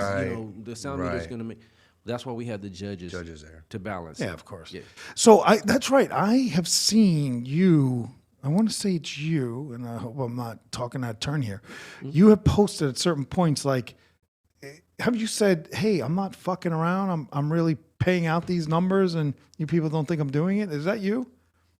the sound meter's gonna make. That's why we have the judges there to balance. Yeah, it. of course. Yeah. So that's right. I have seen you. I want to say it's you, and I hope I'm not talking out of turn here. You have posted at certain points, like, have you said, "Hey, I'm not fucking around. I'm really paying out these numbers, and you people don't think I'm doing it"? Is that you?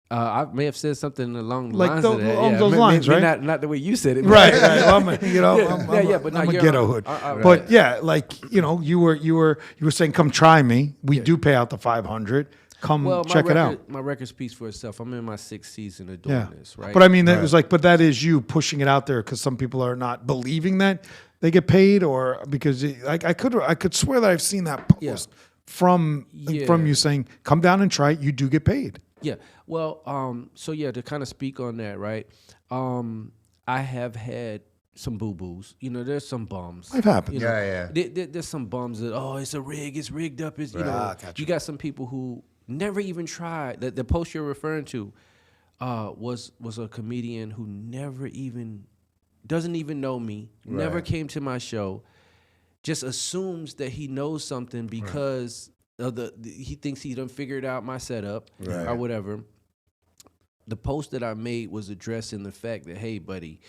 I may have said something along the Like lines those- of that. along Yeah, those lines, right? Not the way you said it. Right. Well, I'm a you're ghetto right. hood. But yeah, like you were saying, come try me. We do pay out the 500. come check it out. My record speaks for itself. I'm in my 6th season of doing this, right? But I mean, that was like, but that is you pushing it out there because some people are not believing that they get paid, or because I could swear that I've seen that post from you saying, "Come down and try it. You do get paid." Yeah. Well, so yeah, to kind of speak on that, right? I have had some boo-boos. You know, there's some bums. It happens. You know, there's some bums that, it's a rig, it's rigged up. It's, you know, you got some people who never even tried. The post you're referring to was a comedian who doesn't even know me, never came to my show, just assumes that he knows something because of he thinks he done figured out my setup or whatever. The post that I made was addressing the fact that, hey, buddy,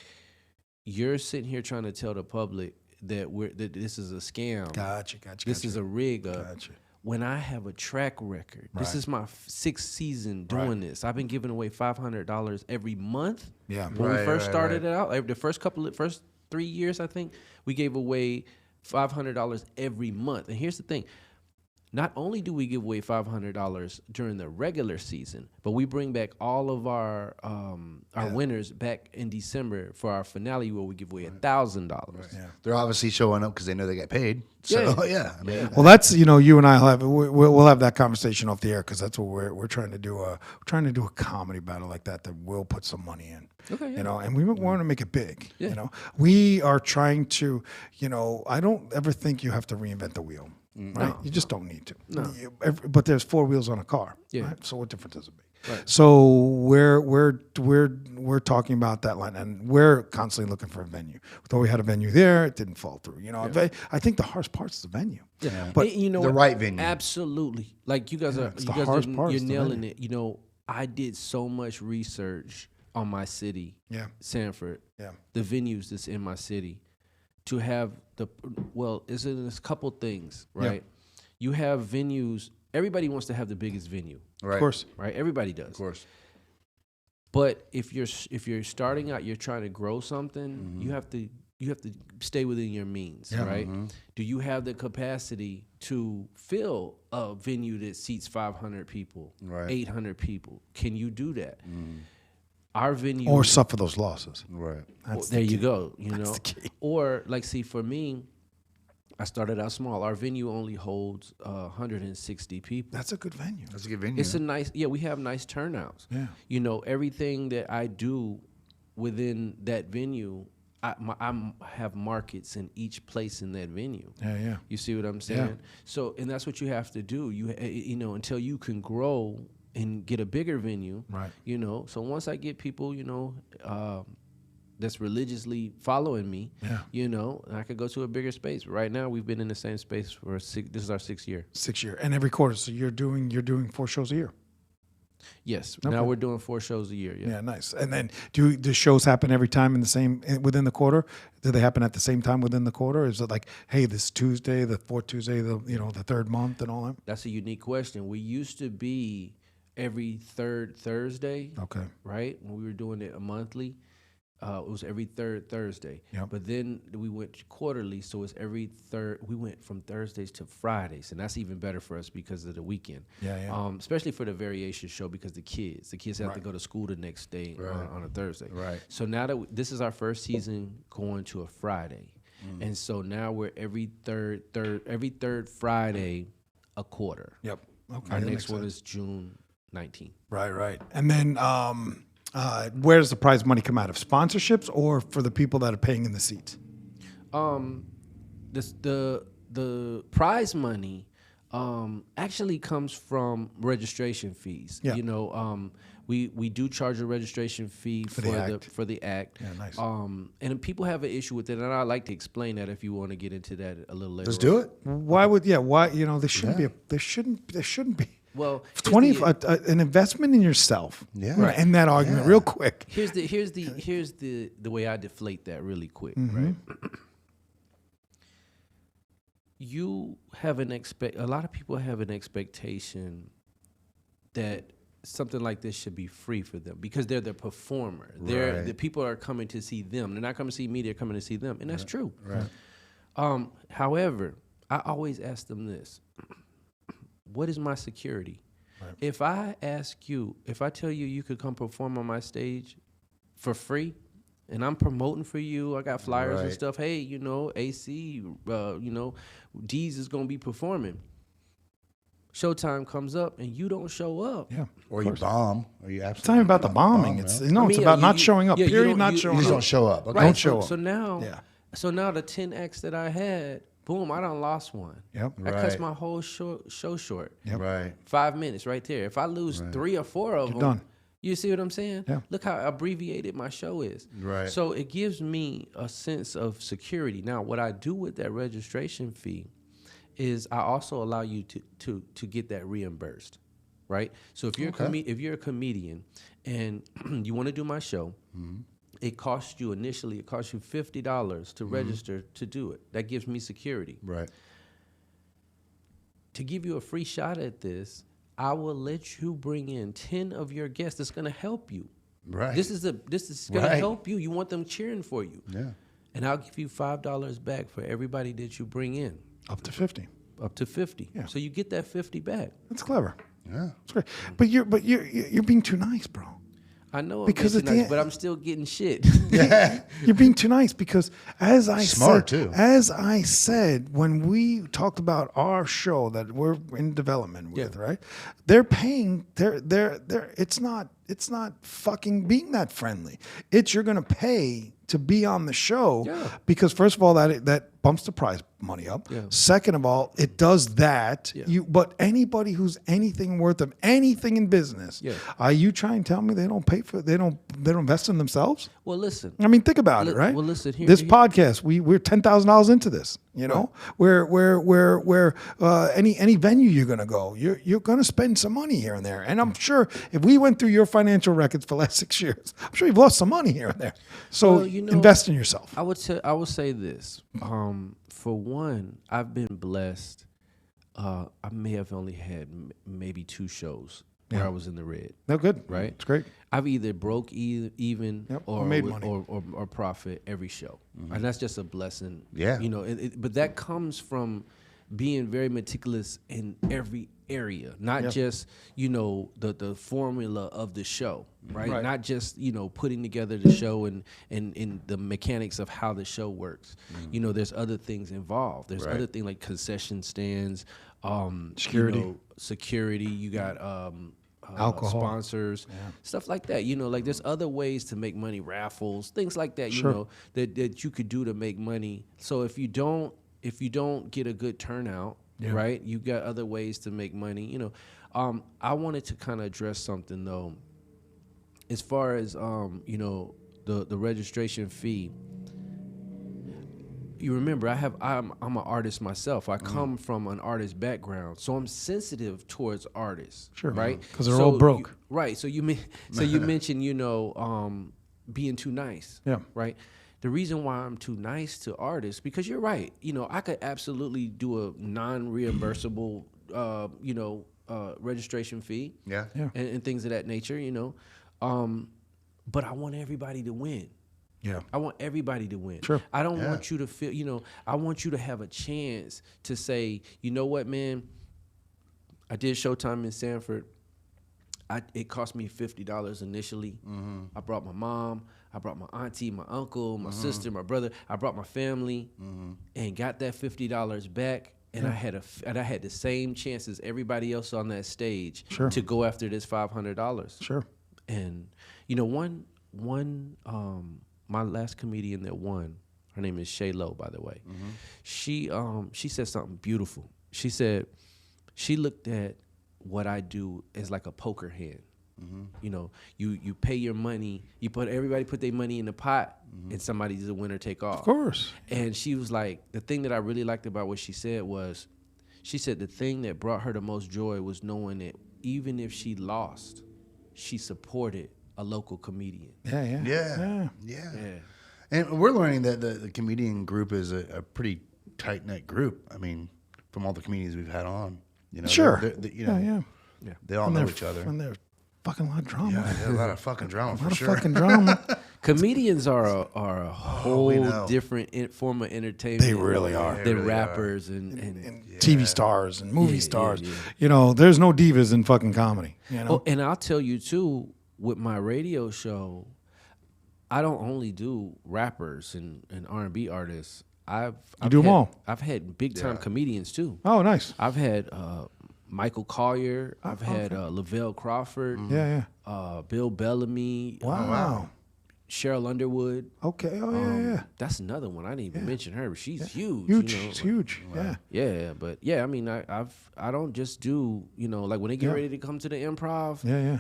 you're sitting here trying to tell the public that this is a scam. Gotcha. This is a rig up. Gotcha. When I have a track record, this is my 6th season doing this. I've been giving away $500 every month. Yeah. When we first started it out, the first 3 years, I think, we gave away $500 every month. And here's the thing. Not only do we give away $500 during the regular season, but we bring back all of our winners back in December for our finale where we give away $1,000. Yeah. They're obviously showing up because they know they get paid. So I mean, well, that's you and I we'll have that conversation off the air because that's what we're trying to do. We're trying to do a comedy battle like that will put some money in. Okay, you know, and we want to make it big. Yeah. You know, we are trying to. You know, I don't ever think you have to reinvent the wheel. Right, you just don't need to. No. But there's 4 wheels on a car. Yeah. Right? So what difference does it make? Right. So we're talking about that line, and we're constantly looking for a venue. We thought we had a venue there, it didn't fall through. You know, I think the hardest part is the venue. Yeah. But you know, the right venue. Absolutely. Like you guys you're nailing it. You know, I did so much research on my city, Sanford. Yeah. The venues that's in my city. To have it's a couple things, right? Yeah. You have venues. Everybody wants to have the biggest venue, right? Of course, right? Everybody does, of course. But if you're starting out, you're trying to grow something. You have to stay within your means, right? Do you have the capacity to fill a venue that seats 500 people, 800 people? Can you do that? Our venue, or suffer those losses, right? There you go. You know, or like, see, for me, I started out small. Our venue only holds 160 people. That's a good venue. That's a good venue. It's a nice, we have nice turnouts. Yeah, you know, everything that I do within that venue, I have markets in each place in that venue. Yeah. You see what I'm saying? Yeah. So, and that's what you have to do. You know, until you can grow and get a bigger venue, right? You know, so once I get people, you know, that's religiously following me, you know, I could go to a bigger space. Right now, we've been in the same space for this is our 6th year. 6th year, and every quarter. So you're doing 4 shows a year. Yes. Okay. Now we're doing 4 shows a year. Yeah, nice. And then do the shows happen every time within the quarter? Do they happen at the same time within the quarter? Is it like, hey, this Tuesday, the 4th Tuesday, the 3rd month, and all that? That's a unique question. We used to be every 3rd Thursday. Okay. Right? When we were doing it monthly, it was every 3rd Thursday. Yep. But then we went quarterly, so it's every 3rd. We went from Thursdays to Fridays, and that's even better for us because of the weekend. Yeah. Especially for the variation show because the kids have to go to school the next day on a Thursday. Right. So now that this is our first season going to a Friday, and so now we're every third Friday a quarter. Yep. Okay. Our next one is June 19th. Right. And then where does the prize money come out of? Sponsorships or for the people that are paying in the seats? The prize money actually comes from registration fees. Yeah. You know, we do charge a registration fee for the act. Yeah, nice. And people have an issue with it, and I'd like to explain that if you want to get into that a little later. Let's do it. Why? You know, there shouldn't be. Well, an investment in yourself. Yeah. Right. End that argument real quick. Here's the way I deflate that really quick, right? You have a lot of people have an expectation that something like this should be free for them because they're the performer. The people are coming to see them. They're not coming to see me, they're coming to see them. And that's true. Right. However, I always ask them this. What is my security? If I tell you you could come perform on my stage for free, and I'm promoting for you, I got flyers and stuff. Hey, AC, Dees is gonna be performing. Showtime comes up and you don't show up. Yeah. Or you bomb. Or you absolutely. It's not even about the bombing. It's it's about not showing up. Period. Not showing up. You just don't show up. Okay. Don't show up. So now the 10X that I had, boom, I done lost one. Yep. That cuts my whole show short. Yep. Right. 5 minutes right there. If I lose 3 or 4 of them, done. You see what I'm saying? Yeah. Look how abbreviated my show is. Right. So it gives me a sense of security. Now, what I do with that registration fee is I also allow you to get that reimbursed, right? So if you're a comedian and you want to do my show, it costs you $50 to register to do it. That gives me security. Right. To give you a free shot at this, I will let you bring in 10 of your guests that's going to help you. Right. This is going to help you. You want them cheering for you. Yeah. And I'll give you $5 back for everybody that you bring in. Up to 50. Up to 50. Yeah. So you get that 50 back. That's clever. Yeah. That's great. But you're being too nice, bro. I know Because I'm at the nice, end- but I'm still getting shit. You're being too nice because as I said when we talked about our show that we're in development with, right? They're paying they're it's not fucking being that friendly. It's you're gonna pay to be on the show because first of all that bumps the prize money up. Yeah. Second of all, it does that. Yeah. But anybody who's anything worth of anything in business, are you trying to tell me they don't invest in themselves? Well, listen. I mean, think about it, right? Well, listen here. This podcast, we're $10,000 into this. You know, where any venue you're gonna go, you're gonna spend some money here and there. And I'm sure if we went through your financial records for the last 6 years, I'm sure you've lost some money here and there. So invest in yourself. I would say this. For one, I've been blessed. I may have only had maybe 2 shows where I was in the red. No, good. Right? It's great. I've either broke even or made money. or profit every show. And that's just a blessing. Yeah. But that comes from being very meticulous in every area, not just, the formula of the show, right? Not just, putting together the show and the mechanics of how the show works. There's other things involved. There's other things like concession stands, security, you got alcohol, sponsors, stuff like that. Like there's other ways to make money, raffles, things like that, that you could do to make money. So if you don't get a good turnout, right, you got other ways to make money. I wanted to kind of address something though, as far as the registration fee. You remember, I'm an artist myself. I come from an artist background, so I'm sensitive towards artists. Sure, right? Because they're all broke. So you mentioned being too nice. Yeah. Right. The reason why I'm too nice to artists, because you're right. I could absolutely do a non-reimbursable registration fee. Yeah. And things of that nature. But I want everybody to win. Yeah. I want everybody to win. Sure. I don't want you to feel, I want you to have a chance to say, you know what, man, I did Showtime in Sanford. It cost me $50 initially. I brought my mom, I brought my auntie, my uncle, my sister, my brother. I brought my family and got that $50 back. And I had the same chance as everybody else on that stage to go after this $500. Sure. And my last comedian that won, her name is Shay Lowe, by the way. She said something beautiful. She said she looked at what I do as like a poker hand. You pay your money, everybody put their money in the pot, and somebody's a winner take all. Of course. And she was like, the thing that I really liked about what she said was, she said the thing that brought her the most joy was knowing that even if she lost, she supported a local comedian. Yeah. And we're learning that the comedian group is a pretty tight-knit group. I mean, from all the comedians we've had on. Sure. They all know each other. And there's fucking a lot of drama. Yeah, a lot of fucking drama for sure. A lot of fucking drama. Comedians are a whole different form of entertainment. They really are. Than They really rappers and TV stars and movie stars. yeah. You know, there's no divas in fucking comedy. You know? Oh, and I'll tell you too, with my radio show, I don't only do rappers and R&B artists. I've do 'em all. I've had big time comedians too. Oh, nice. I've had Michael Collier. I've had Lavelle Crawford. Yeah. Bill Bellamy. Wow. Cheryl Underwood. Okay. Oh, yeah. That's another one. I didn't even mention her. But she's huge. Huge. You know? She's huge. Yeah. Yeah, but yeah, I mean, I don't just do, you know, like when they get ready to come to the improv. Yeah.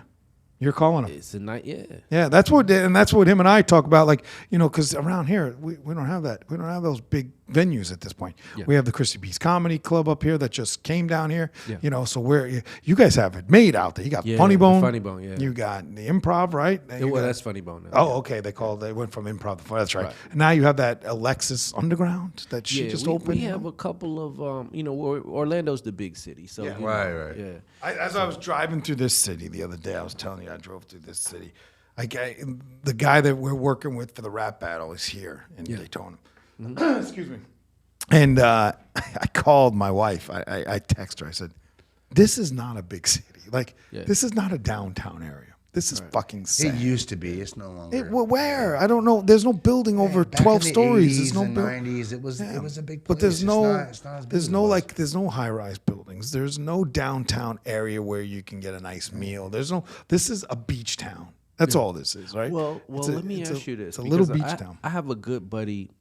You're calling them. It's a night. Yeah. Yeah, that's what him and I talk about. Like, you know, because around here we don't have that. We don't have those big venues at this point. Yeah. We have the Christy B's Comedy Club up here that just came down here. Yeah. You know, so you guys have it made out there. You got Funny the Bone. Funny Bone, yeah. You got the Improv, right? That's Funny Bone now. Oh, okay. They went from Improv to That's right. And now you have that Alexis Underground that she just opened. We have a couple of, you know, Orlando's the big city. So, you know, Right. Yeah. As I was driving through this city the other day, I was telling you I drove through this city. The guy that we're working with for the rap battle is here in Daytona. Excuse me. And I called my wife. I texted her. I said, "This is not a big city. Like this is not a downtown area. This is fucking sad. It used to be. It's no longer. Where? I don't know. There's no building over Back 12 in the stories. 80s There's no and building. 90s. It was a big place. But there's It's not as big as it was. there's no high-rise buildings. There's no downtown area where you can get a nice meal. This is a beach town. That's all this is, right? Well, let me ask you this. It's a little because beach town. I have a good buddy,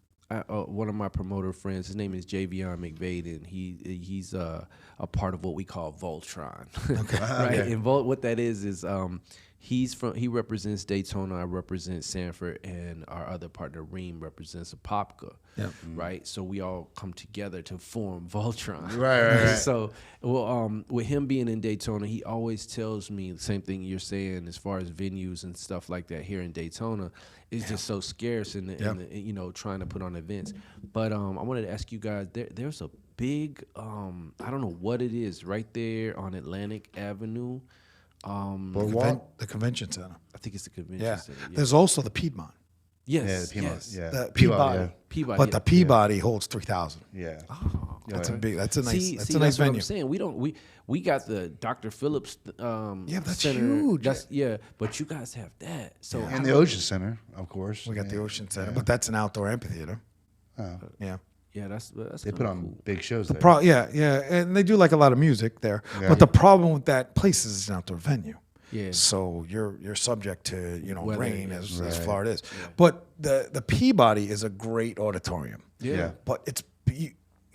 one of my promoter friends. His name is Javion McVade, and he's a part of what we call Voltron. Okay. Right? And what that is he represents Daytona, I represent Sanford, and our other partner Reem represents Apopka. Yep. Right? So we all come together to form Voltron. Right. So with him being in Daytona, he always tells me the same thing you're saying as far as venues and stuff like that here in Daytona. It's just so scarce in the, you know, trying to put on events. But I wanted to ask you guys, there's a big I don't know what it is right there on Atlantic Avenue. The convention center. I think it's the convention Yeah. center. There's also the Piedmont. Yes. the Piedmont, Yes. yeah. The Peabody, Peabody. But the Peabody holds 3,000. Yeah. That's a nice See, that's that's a nice what venue. I'm saying. We got the Dr. Phillips that's center. huge. But you guys have that. So And the Ocean Center, of course. We got the Ocean Center, but that's an outdoor amphitheater. Oh. Yeah. yeah, that's They put kinda on cool. big shows there. Yeah, and they do like a lot of music there. Yeah. But the problem with that place is it's an outdoor venue. Yeah. So you're subject to Weather, rain yeah. as Florida is. But the Peabody is a great auditorium. Yeah. But it's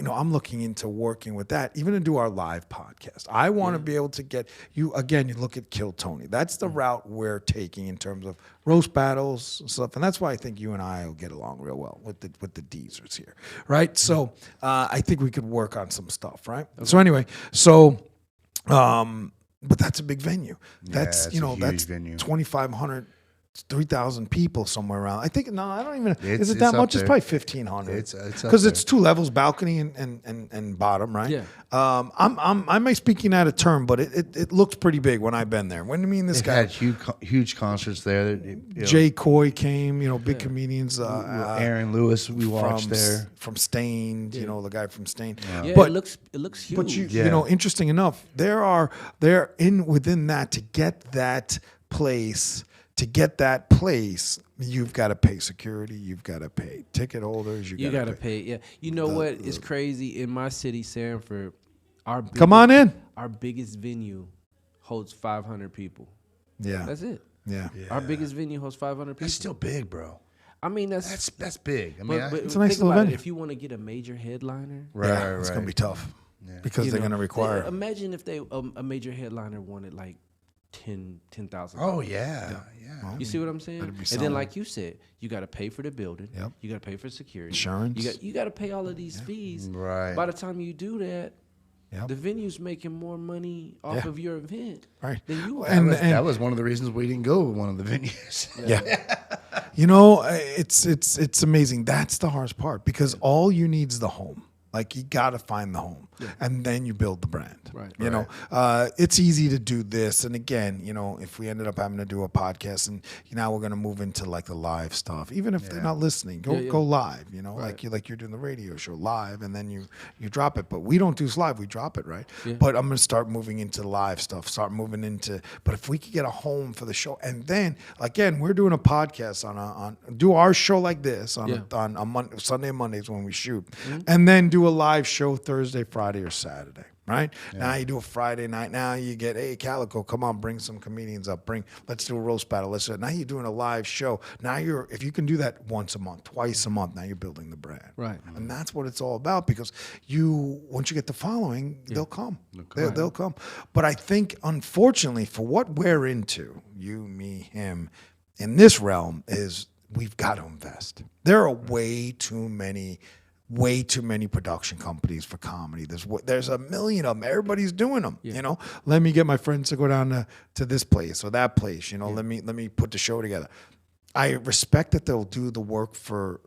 I'm looking into working with that, even to do our live podcast. I want to be able to get you again. You look at Kill Tony. That's the route we're taking in terms of roast battles and stuff, and that's why I think you and I will get along real well with the Deezers here, right? So I think we could work on some stuff, right? Okay. So anyway, but that's a big venue. That's it's a huge that's venue. 2,500. 3,000 people somewhere around. I think I don't even. Is it It's that up much? It's there. probably 1,500. It's up because there. it's 2 levels, balcony and bottom, right? Yeah. I may speaking out of term, but it looks pretty big when I've been there. When I mean this They've guy, had huge concerts there. Jay Coy came. Big comedians. Aaron Lewis, we watched there. From Stained. The guy from Stained. Yeah, But it looks huge. but interesting enough, they're within that to get that place. To get that place, you've got to pay security. You've got to pay ticket holders. You got to pay. Yeah. You know what? It's crazy. In my city, Sanford, come on in. Our biggest venue holds 500 people. Yeah. That's it. Yeah. Our biggest venue holds 500 people. That's still big, bro. I mean, that's big. I mean, but it's a nice think little about it. venue. If you want to get a major headliner, Right. It's going to be tough because they're going to require. Imagine if a major headliner wanted like 10,000. Oh yeah. You see what I'm saying? That'd be And something. then, like you said, you got to pay for the building. Yep. You got to pay for security. Insurance. You got to pay all of these fees. Right. By the time you do that, Yep. the venue's making more money off of your event Right. than you are. That was one of the reasons we didn't go to one of the venues. Yeah. it's amazing. That's the hardest part because all you need is the home. Like you got to find the home. and then you build the brand. Right. You know, it's easy to do this. And again, you know, if we ended up having to do a podcast and now we're going to move into like the live stuff, even if they're not listening, go live, you know, like you're doing the radio show live and then you drop it. But we don't do live, we drop it, right? Yeah. But I'm going to start moving into live stuff, but if we could get a home for the show, and then again, we're doing a podcast do our show like this on Sunday and Mondays when we shoot, and then do a live show Thursday, Friday, or Saturday. Right? Yeah. Now you do a Friday night. Now you get, hey, Calico, come on, bring some comedians up. Let's do a roast battle. Now you're doing a live show. Now if you can do that once a month, twice a month, now you're building the brand. Right. And that's what it's all about, because once you get the following, they'll come. They'll come. But I think, unfortunately, for what we're into, you, me, him, in this realm, is we've got to invest. There are way too many production companies for comedy. There's a million of them. Everybody's doing them. You know, let me get my friends to go down to this place or that place. You know, let me put the show together. I respect that they'll do the work for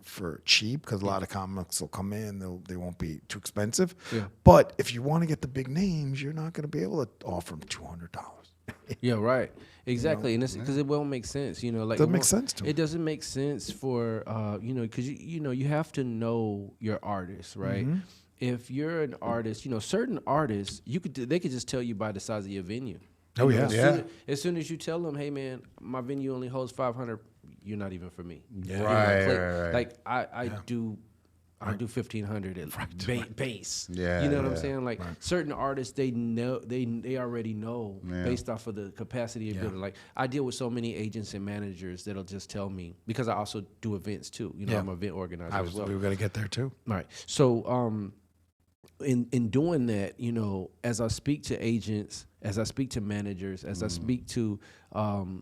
cheap, because a lot of comics will come in. They won't be too expensive. Yeah. But if you want to get the big names, you're not going to be able to offer them $200. Yeah, right. Exactly, you know? And because it won't make sense, you know. Like, it doesn't make sense to me. It doesn't make sense for you know, because you have to know your artist, right? Mm-hmm. If you're an artist, you know, certain artists, they could just tell you by the size of your venue. Oh yeah, as soon as you tell them, hey man, my venue only holds 500, you're not even for me. Yeah, right. Like I do 1,500 at base. Yeah, you know what I'm saying? Like certain artists, they know they already know based off of the capacity of building. Like I deal with so many agents and managers that'll just tell me, because I also do events too. You know, I'm an event organizer as well. We were gonna get there too. Right. So in doing that, you know, as I speak to agents, as I speak to managers, as I speak to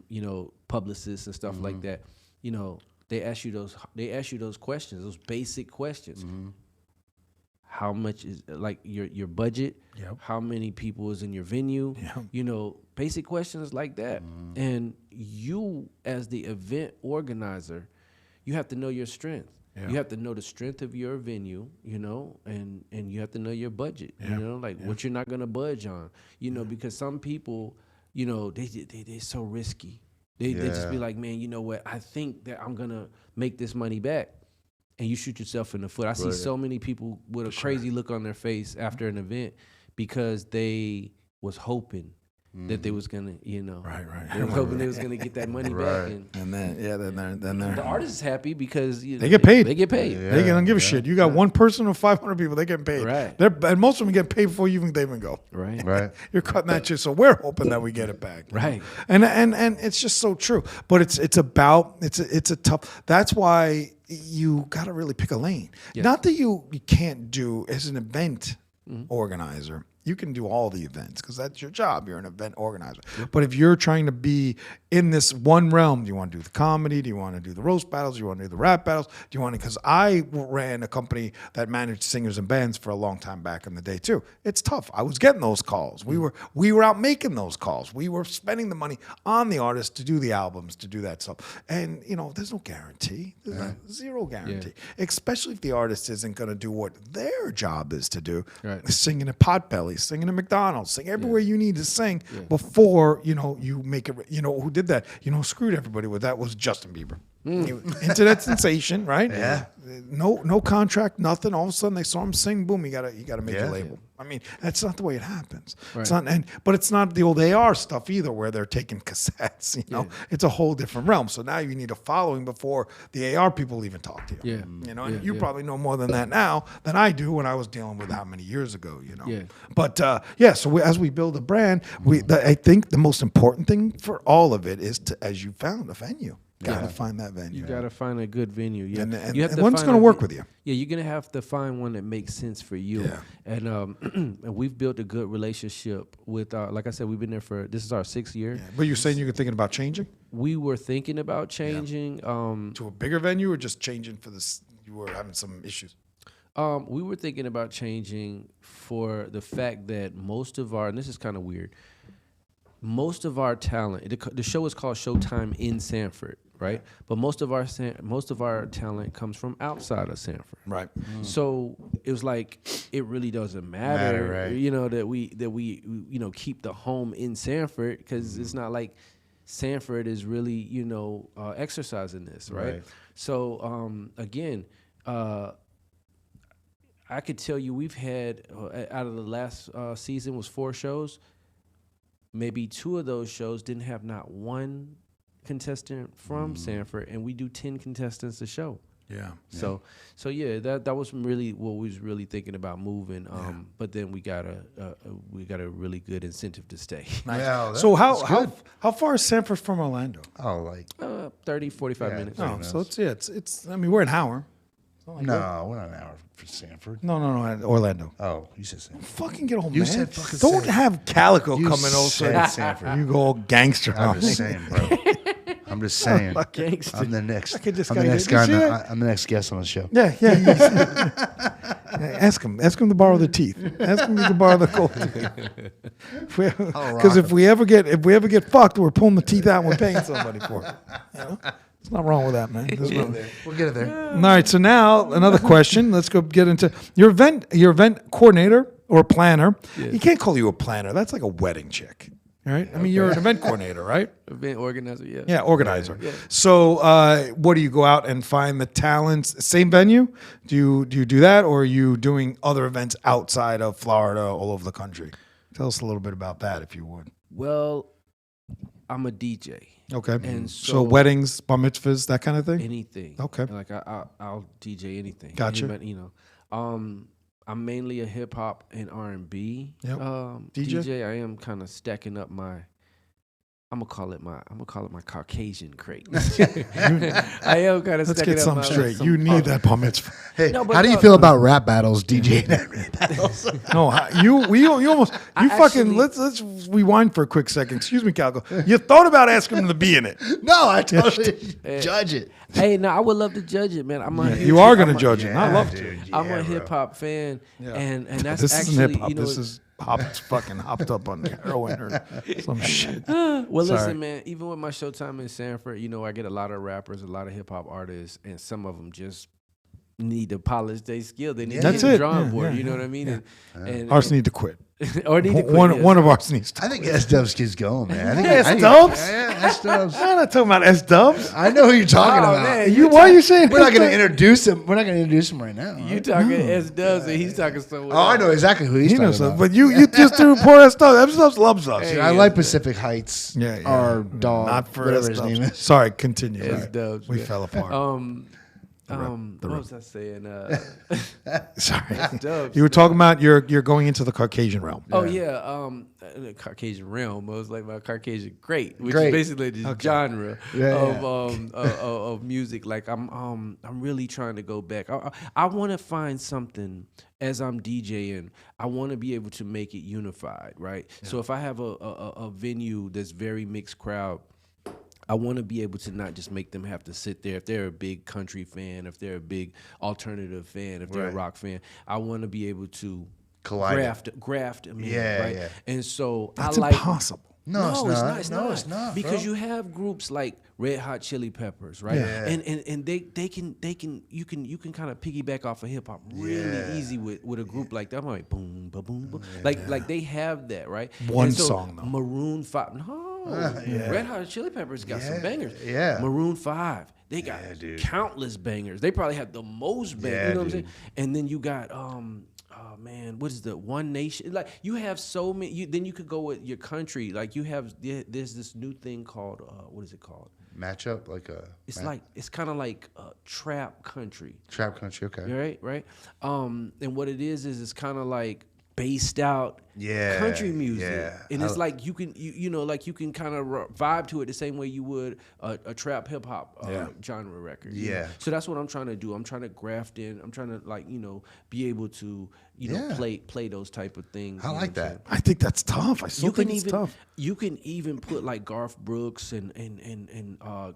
you know, publicists and stuff like that, you know, they ask you those questions, those basic questions. How much is like your budget? Yep. How many people is in your venue? Yep. You know, basic questions like that. And you, as the event organizer, you have to know your strength. Yeah. You have to know the strength of your venue, you know, and you have to know your budget, you know, like what you're not going to budge on, you know, because some people, you know, they're so risky. They just be like, man, you know what? I think that I'm going to make this money back. And you shoot yourself in the foot. I see so many people with a crazy look on their face after an event because they was hoping that they was gonna, you know, they were hoping they was gonna get that money back, and then the artist is happy because you know, they get paid. They get paid. Yeah. They don't give a shit. You got one person or 500 people, they get paid. Right. And most of them get paid before they even go. Right. You're cutting that shit, so we're hoping that we get it back. Right. And it's just so true. But it's a tough. That's why you got to really pick a lane. Yes. Not that you can't do as an event organizer. You can do all the events because that's your job. You're an event organizer. Yep. But if you're trying to be in this one realm, do you want to do the comedy? Do you want to do the roast battles? Do you want to do the rap battles? Do you want to? Because I ran a company that managed singers and bands for a long time back in the day too. It's tough. I was getting those calls. We were out making those calls. We were spending the money on the artists to do the albums, to do that stuff. And you know, there's no guarantee. There's zero guarantee. Yeah. Especially if the artist isn't going to do what their job is to do. Right. Singing at Potbelly, singing at McDonald's, sing everywhere you need to sing before, you know, you make it. You know, who did that? You know, screwed everybody with that was Justin Bieber. Internet sensation, right? Yeah. No contract, nothing. All of a sudden they saw him sing. Boom! You gotta make a label. I mean, that's not the way it happens. Right. It's not, but it's not the old AR stuff either, where they're taking cassettes. You know, it's a whole different realm. So now you need a following before the AR people even talk to you. Yeah. You know, and you probably know more than that now than I do when I was dealing with how many years ago. You know. Yeah. But so as we build a brand, I think the most important thing for all of it is as you found a venue. Gotta find that venue. You gotta find a good venue. Yeah, and one's gonna work with you. Yeah, you're gonna have to find one that makes sense for you. Yeah. And and we've built a good relationship with. Like I said, we've been there this is our 6th year. Yeah. But you're saying you're thinking about changing? We were thinking about changing to a bigger venue, or just changing for this. You were having some issues. We were thinking about changing for the fact that most of and this is kind of weird. most of our talent. The show is called Showtime in Sanford, right? But most of our talent comes from outside of Sanford, Right. So it was like it really doesn't matter, right. you know, that we you know keep the home in Sanford because it's not like Sanford is really you know exercising this, right? So again. I could tell you we've had out of the last season was 4 shows. Maybe 2 of those shows didn't have not one contestant from Sanford, and we do 10 contestants a show. Yeah. So yeah, that was really what we was really thinking about moving. But then we got a really good incentive to stay. Yeah, So how far is Sanford from Orlando? Oh, like 30, 45 minutes. Oh, so it's. I mean, we're an hour. no, we're not an hour for Sanford. No, Orlando. Oh, you said Sanford. Fucking get home, You man. said fucking Don't Sanford. have Calico You coming over. said Sanford. You go all gangster I'm on me. just saying, bro. I'm just saying. Gangster. I'm the next. Okay, just I'm the gotta next get- guy. you see it? I'm the next guest on the show. Yeah. Ask him to borrow the teeth. Ask him to borrow the gold teeth. Because if we ever get fucked, we're pulling the teeth out and we're paying somebody for it. You know? There's nothing wrong with that, man. We'll get it there. All right. So now another question. Let's go get into your event coordinator or planner. You can't call you a planner. That's like a wedding chick. All right. I mean, you're an event coordinator, right? Event organizer, yeah. Yeah, organizer. So, what do you go out and find the talents? Same venue? Do you do that, or are you doing other events outside of Florida, all over the country? Tell us a little bit about that, if you would. Well, I'm a DJ. Okay. And so so weddings, bar mitzvahs, that kind of thing. Anything. Okay. Like I'll DJ anything. Gotcha. Anybody, you know. I'm mainly a hip hop and R&B Yep. DJ. I am kind of stacking up my. I'm gonna call it my Caucasian crate. I am kind of. Let's stacking get up something my, straight. You need that bar mitzvah. Hey, No, but how do you no, feel no. about rap battles, DJ? Rap battles. No, you almost I fucking actually- let's rewind for a quick second. Excuse me, Calico. You thought about asking him to be in it. No, I totally judge it. Hey, no, I would love to judge it, man. You are going to judge it. I love to. Dude, I'm yeah, a bro. hip hop fan, and that's This actually isn't hip hop. you know. This is fucking hopped up on heroin or some shit. Well, Sorry. listen, man. Even with my Showtime in Sanford, you know, I get a lot of rappers, a lot of hip hop artists, and some of them just need to polish their skill. They need to That's hit the it. drawing Yeah, board. yeah, You know what I mean? And Ours need to quit. or need to quit, One yes. one of ours needs to. I think S Dubs keeps going, man. I think S-Dubs? Yeah, S Dubs. I'm not talking about S Dubs. I know who you're talking Oh, about. man, Why are you saying We're not going to S-Dubs? introduce him. We're not going to introduce him right now. You talking S Dubs and he's talking somewhere. Oh, I know exactly who he's He talking knows about. that, but you just threw poor S Dubs. S Dubs loves us. Dude, I like Pacific Heights. Yeah. Our dog, Not for whatever S his Dubs. name is. Sorry, continue. S Right. Dubs. We yeah. fell apart. What was I saying? Sorry. Dubs. You were talking about you're going into the Caucasian realm. Oh yeah, the Caucasian realm. It was like my Caucasian great, which Great. is basically the genre Yeah, of music. Like I'm really trying to go back. I want to find something as I'm DJing. I want to be able to make it unified, right? So if I have a venue that's very mixed crowd, I want to be able to not just make them have to sit there. If they're a big country fan, if they're a big alternative fan, if they're a rock fan, I want to be able to graft them in, right? Yeah. And so That's I like impossible. No, it's not. It's No, not. it's not, Because bro. you have groups like Red Hot Chili Peppers, right? Yeah. And they can you can kind of piggyback off of hip hop really easy with a group like that. I'm like boom, ba boom, boom. Like they have that, right? One And so song, though. Maroon 5. No. Red Hot Chili Peppers got some bangers. Yeah. Maroon 5. They got countless bangers. They probably have the most bangers. Yeah, You know what I'm dude. saying? And then you got oh man, what is the One Nation? Like you have so many. Then you could go with your country. Like you have there's this new thing called what is it called? Matchup like a. It's kind of like trap country. Trap country. Okay. Right. And what it is it's kind of like based out country music, and it's like you can you know like you can kind of vibe to it the same way you would a trap hip hop genre record. you know? So that's what I'm trying to do. I'm trying to graft in. I'm trying to like be able to play those type of things. I you know like what I'm that. saying? I think that's tough. I still You can think it's even tough. you can even put like Garth Brooks and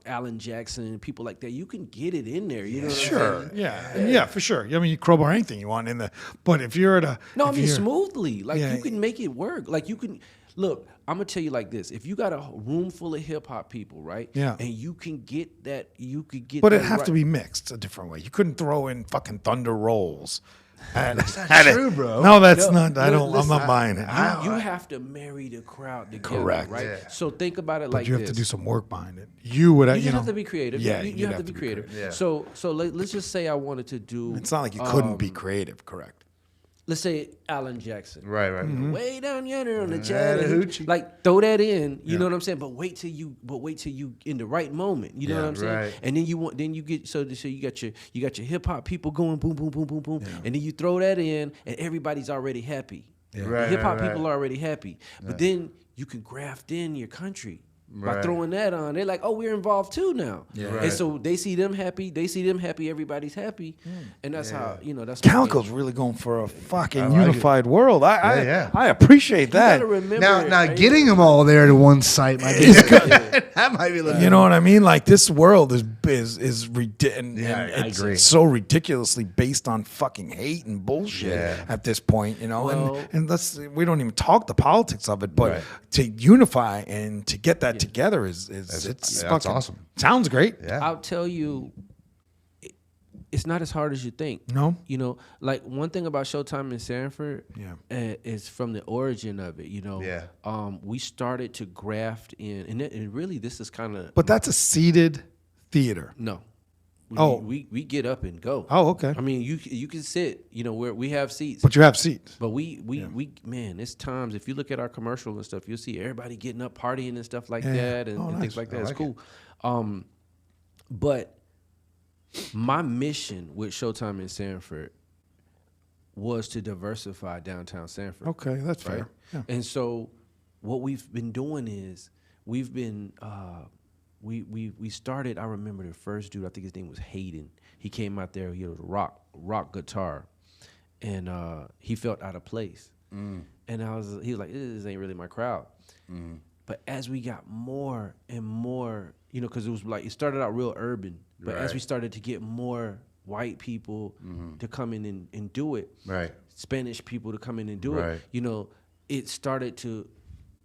Alan Jackson and people like that. You can get it in there. You know what I'm saying? Yeah, for sure. I mean, you crowbar anything you want in there. But if you're at a No, I mean smoothly. Like can make it work. Like you can look. I'm gonna tell you like this: if you got a room full of hip hop people, right? Yeah. And you can get that, But that it have right. to be mixed a different way. You couldn't throw in fucking Thunder Rolls. That's not true, bro. No, that's No, not. I'm listen, not buying it. You have to marry the crowd together, Correct. right? Yeah. So think about it But like you have this. to do some work behind it. You would, You know, have to be creative. Yeah, you you'd have to be creative. Yeah. So let's just say I wanted to do. It's not like you couldn't be creative, correct? Let's say Alan Jackson. Right. Way down yonder on the Chattahoochee. Chattahoochee. Like throw that in, you know what I'm saying? But wait till you in the right moment. You know Yeah, what I'm saying? right. And then you get so you got your hip hop people going boom, boom, boom, boom, boom. And then you throw that in and everybody's already happy. Right, Hip hop right, people are already happy. But then you can graft in your country. By Right. throwing that on, they're like, "Oh, we're involved too now," Right. and so they see them happy. Everybody's happy, and that's how that's. Calico's really going for a fucking like unified world. Yeah. I appreciate You that. gotta remember Now, right? getting them all there to one site might be good. That might be a little. You know what I mean? Like this world is ridiculous. Yeah, I agree. It's so ridiculously based on fucking hate and bullshit Yeah. at this point, you know. Well- and we don't even talk the politics of it, but Right. to unify and to get that together is it's that's fucking awesome. Sounds great. Yeah. I'll tell you, it's not as hard as you think. No? You know, like one thing about Showtime in Sanford Yeah. is from the origin of it, you know. Yeah. We started to graft in, and really this is kind of. But that's a seated theater. No. Oh. We get up and go. Oh, okay. I mean, you can sit, you know, where we have seats. But you have seats. But we man, it's times if you look at our commercial and stuff, you'll see everybody getting up, partying and stuff like Yeah. that, and, Oh, and nice. things like that. I It's like cool. But my mission with Showtime in Sanford was to diversify downtown Sanford. Okay, that's Right? fair. Yeah. And so what we've been doing is we've been we started. I remember the first dude. I think his name was Hayden. He came out there. He had a rock guitar, and he felt out of place. And he was like, "This ain't really my crowd." But as we got more and more, you know, because it was like it started out real urban, but as we started to get more white people to come in and do it, Right. Spanish people to come in and do Right. it, you know, it started to.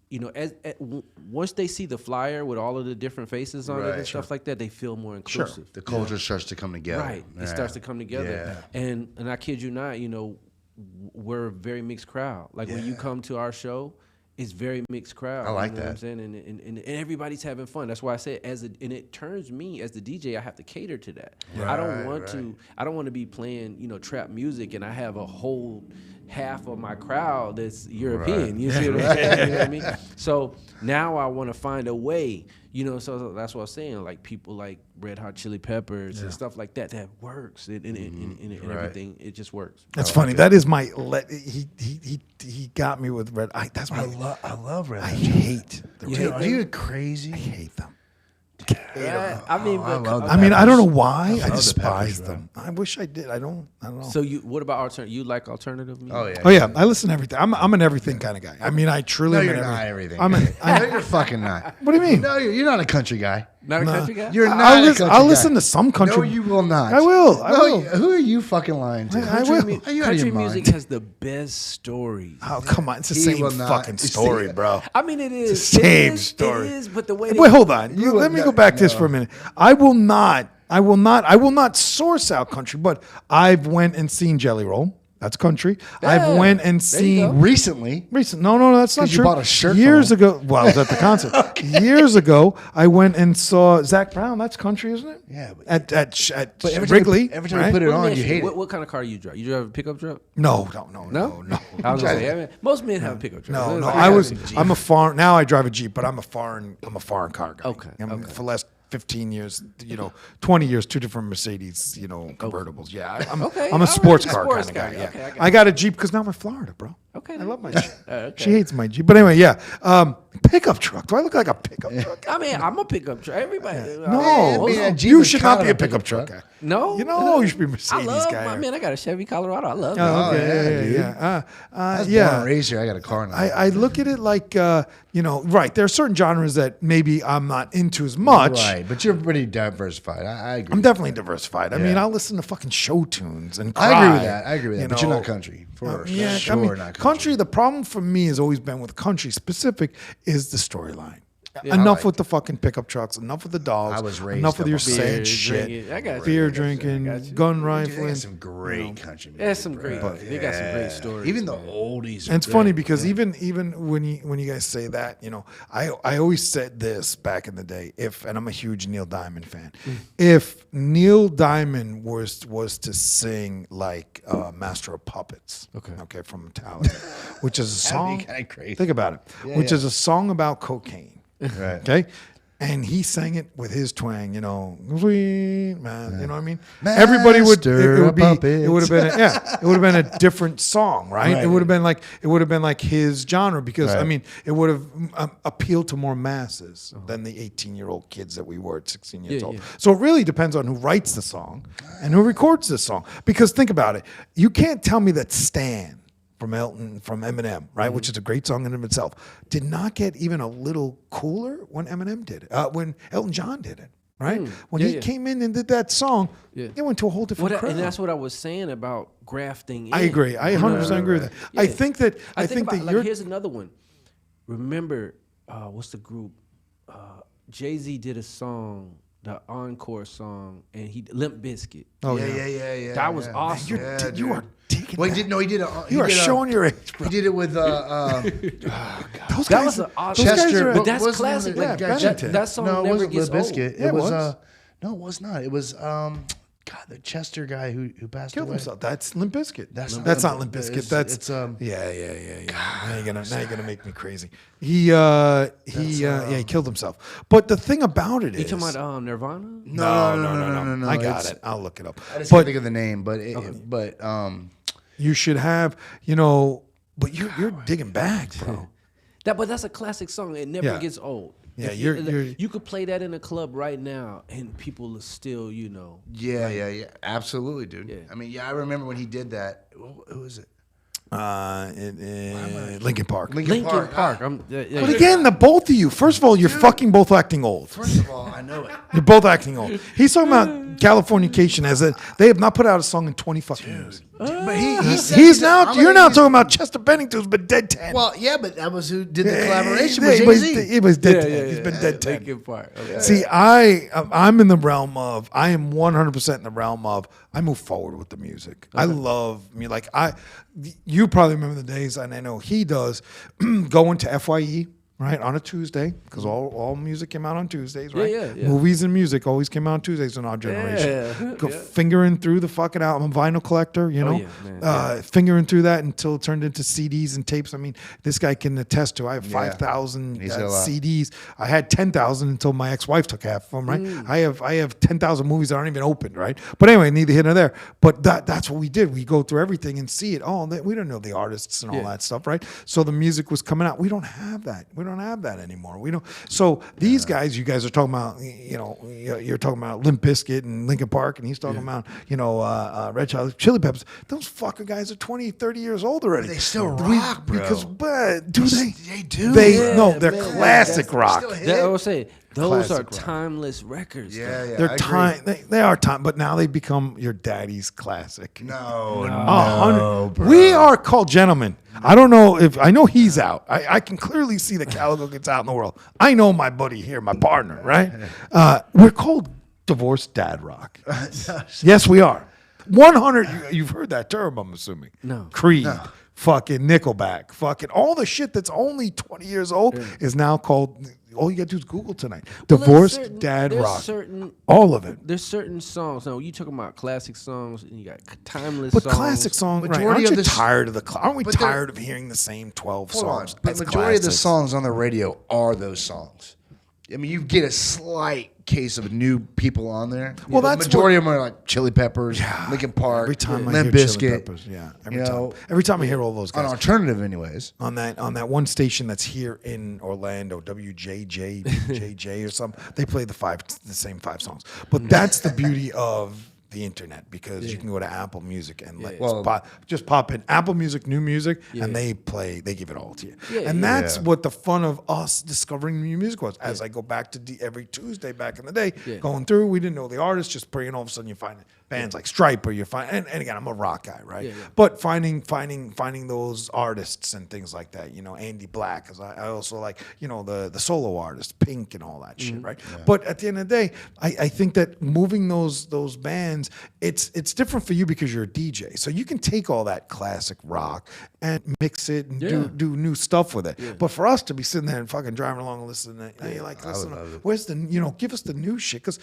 You know, once they see the flyer with all of the different faces on it Right. and stuff like that, they feel more inclusive. The culture starts to come together. Right. It starts to come together. And I kid you not, you know, we're a very mixed crowd. Like when you come to our show, it's very mixed crowd. I like you know that. what I'm saying? And everybody's having fun. That's why I said and it turns me as the DJ, I have to cater to that. I don't want to be playing, you know, trap music and I have a whole half of my crowd that's European. You see what I'm saying? You know what I mean? So now I want to find a way, you know, so that's what I'm saying. Like people like Red Hot Chili Peppers and stuff like that works and everything. It just works. That's funny. That is my he got me with Red. That's my I love Red I Hot. hate the Dude, Red. are you crazy? I hate them. I mean, but love I mean, I don't know why. I the despise Peppers, them. I wish I did. I don't know. so what about alternative? You like alternative music? Oh yeah. Oh yeah, I listen to everything. I'm an everything kind of guy. I mean, I truly. No, am you're an not everything. I'm an, No, you're fucking not. What do you mean? No, you're not a country guy. Not a country guy? You're not I'll a listen, country I'll guy. listen to some country. No, you will not. I will. I will. Who are you fucking lying to? I will. Are you out of Country your music mind? has the best stories. Oh come on, it's the He same will not. fucking story, bro. I mean, it is. the same It is, story. It is, but the way Wait, hold on. You Let will me go not- back to this no. for a minute. I will not source out country, but I've went and seen Jelly Roll. That's country. I've went and There you go. seen Recently, No, that's not 'Cause you true. bought a shirt years from ago. Well, I was at the concert. Years ago, I went and saw Zach Brown. That's country, isn't it? Yeah, but- At but every Wrigley. time you right? put it Let me on, ask you hate what, it. What kind of car you drive? You drive a pickup truck? No. No. I was gonna say, I mean, most men have a pickup truck. No, It's no. like, I'm a foreign. Now I drive a Jeep, but I'm a foreign car guy. Okay, For the last 15 years, 20 years, two different Mercedes, convertibles. Yeah, I'm Okay, a all sports right, car sports kind of guy. guy. Yeah. Okay, I got I got a Jeep because now I'm in Florida, bro. Okay. I love my Jeep. Okay. She hates my Jeep, but anyway, yeah. Pickup truck. Do I look like a pickup truck? I mean, I'm a pickup truck. Everybody. No, being a Jeep you is should not kind be of a pickup truck guy. No. You should be a I Mercedes love guy. my man. I got a Chevy Colorado. I love Oh, it. okay, yeah. I was born Yeah. and raised here. I got a car now. I look at it like, right, there are certain genres that maybe I'm not into as much. Right, but you're pretty diversified. I agree. I'm definitely diversified. I mean, Yeah. I'll listen to fucking show tunes and I cry. agree with that. But you're not country. For Yeah, sure, I mean, not country. The problem for me has always been with country specific is the storyline. Yeah, Enough with the fucking pickup trucks. Enough with the dogs. I was raised enough with up your on sad Beer shit. drinking. I got Beer you. drinking, I got you. gun Dude, they rifling. got some great country music. There's some bro. great. They got some great stories. Even the man. oldies. And it's funny because even when you guys say that, I always said this back in the day. And I'm a huge Neil Diamond fan. If Neil Diamond was to sing like Master of Puppets, okay, from Metallica, which is a That'd be song. kinda crazy. Think about it, which is a song about cocaine. Right. Okay. And he sang it with his twang, sweet man, you know what I mean? Everybody would it would have been a different song, right? Right. It would have been like his genre because I mean, it would have appealed to more masses than the 18-year-old kids that we were at 16 years old. Yeah. So it really depends on who writes the song and who records the song. Because think about it, you can't tell me that Stan from Eminem, right, which is a great song in and of itself, did not get even a little cooler when Eminem did it, when Elton John did it, right? When he came in and did that song, it went to a whole different crowd. And that's what I was saying about grafting in. I agree. I 100% agree with that. Yeah. I think that like, here's another one. Remember, what's the group? Jay-Z did a song, the encore song, and Limp Bizkit. Oh Yeah. That was awesome. You are taking Well, that. he did. You are showing your age, bro. He did it with Those That guys, was an those awesome. guys Chester. are- But that's What's the name of classic. the Like, guy? Bennington. that song No, it never wasn't gets Limp old. Bizkit. Yeah, it was. No, it was not. It was the Chester guy who passed killed away. himself. That's Limp Bizkit. That's not not Limp Limp- Bizkit. it's, That's it's, yeah. Now you're gonna make me crazy. He killed himself. But the thing about it You is, talking about Nirvana? no. I got it. I'll look it up. I just can't But think of the name, but you should have, but you're digging back, bro. But that's a classic song. It never Yeah. gets old. Yeah, If you could play that in a club right now, and people are still, yeah, absolutely, dude. Yeah. I mean, I remember when he did that. Who was it? Lincoln Park. Linkin Park. But again, the both of you. First of all, you're fucking both acting old. First of all, I know it. You're both acting old. He's talking about Californication they have not put out a song in 20 fucking years. But he said You're now talking about Chester Bennington, who's been dead 10. Well, yeah, but that was who did the collaboration Yeah, with he was- Jay-Z. He was dead 10. He's been dead 10. Linkin Park. Okay. See, I'm in the realm of, I am 100% in the realm of, I move forward with the music. I love me. Like, you probably remember the days, and I know he does, going to FYE, right, on a Tuesday, because all music came out on Tuesdays, right? Yeah. Movies and music always came out on Tuesdays in our generation. Yeah. Go fingering through the fucking album. I'm a vinyl collector, fingering through that until it turned into CDs and tapes. I mean, this guy can attest to. I have 5,000 He's got a lot. CDs. I had 10,000 until my ex-wife took half of them, right? I have 10,000 movies that aren't even opened, right? But anyway, neither here nor there. But that's what we did. We go through everything and see it. We don't know the artists and all that stuff, right? So the music was coming out. We don't have that. We don't have that anymore. We don't. So these guys, you guys are talking about, you're talking about Limp Bizkit and Linkin Park, and he's talking about, Red Hot Chili Peppers. Those fucking guys are 20, 30 years old already. They still rock, bro. But do they? They do. They're man. classic rock. I was saying, those Classic are rock. timeless records. Yeah, yeah. They're I time. agree. They are time, but now they become your daddy's classic. No, bro. We are called gentlemen. I don't know if I know he's out. I can clearly see that Calico gets out in the world. I know my buddy here, my partner, right? We're called divorced dad rock. Yes, we are. 100. You've heard that term, I'm assuming. No. Creed. Fucking Nickelback. Fucking all the shit that's only 20 years old is now called. All you got to do is Google tonight. Divorced dad rock. All of it. There's certain songs. Now, you talking about classic songs, and you got timeless But songs. classic songs, right? Majority Aren't of you the- tired of the? Aren't we but they're- tired of hearing the same 12 Hold on. songs? But as majority of the classics? songs on the radio are those songs. I mean, you get a slight case of new people on there. Well, But that's the majority of them are like Chili Peppers, Linkin Park, Every time I Limp hear Chili Bizkit. Peppers, yeah. know, Every time I hear all those On guys alternative, anyways. on that one station that's here in Orlando, WJJ or something, they play the same 5 songs. But that's the beauty of the internet, because you can go to Apple Music and just pop in Apple Music, new music, and they give it all to you. And that's what the fun of us discovering new music was. As I go back to every Tuesday back in the day, going through, we didn't know the artist, just praying all of a sudden you find bands like Stripe, or you're and again, I'm a rock guy, right? Yeah. But finding those artists and things like that, Andy Black, because I also like, the solo artists, Pink and all that shit, right? Yeah. But at the end of the day, I think that moving those bands, it's different for you because you're a DJ, so you can take all that classic rock and mix it and do new stuff with it. Yeah. But for us to be sitting there and fucking driving along and listening, you're like, listen, where's the give us the new shit, because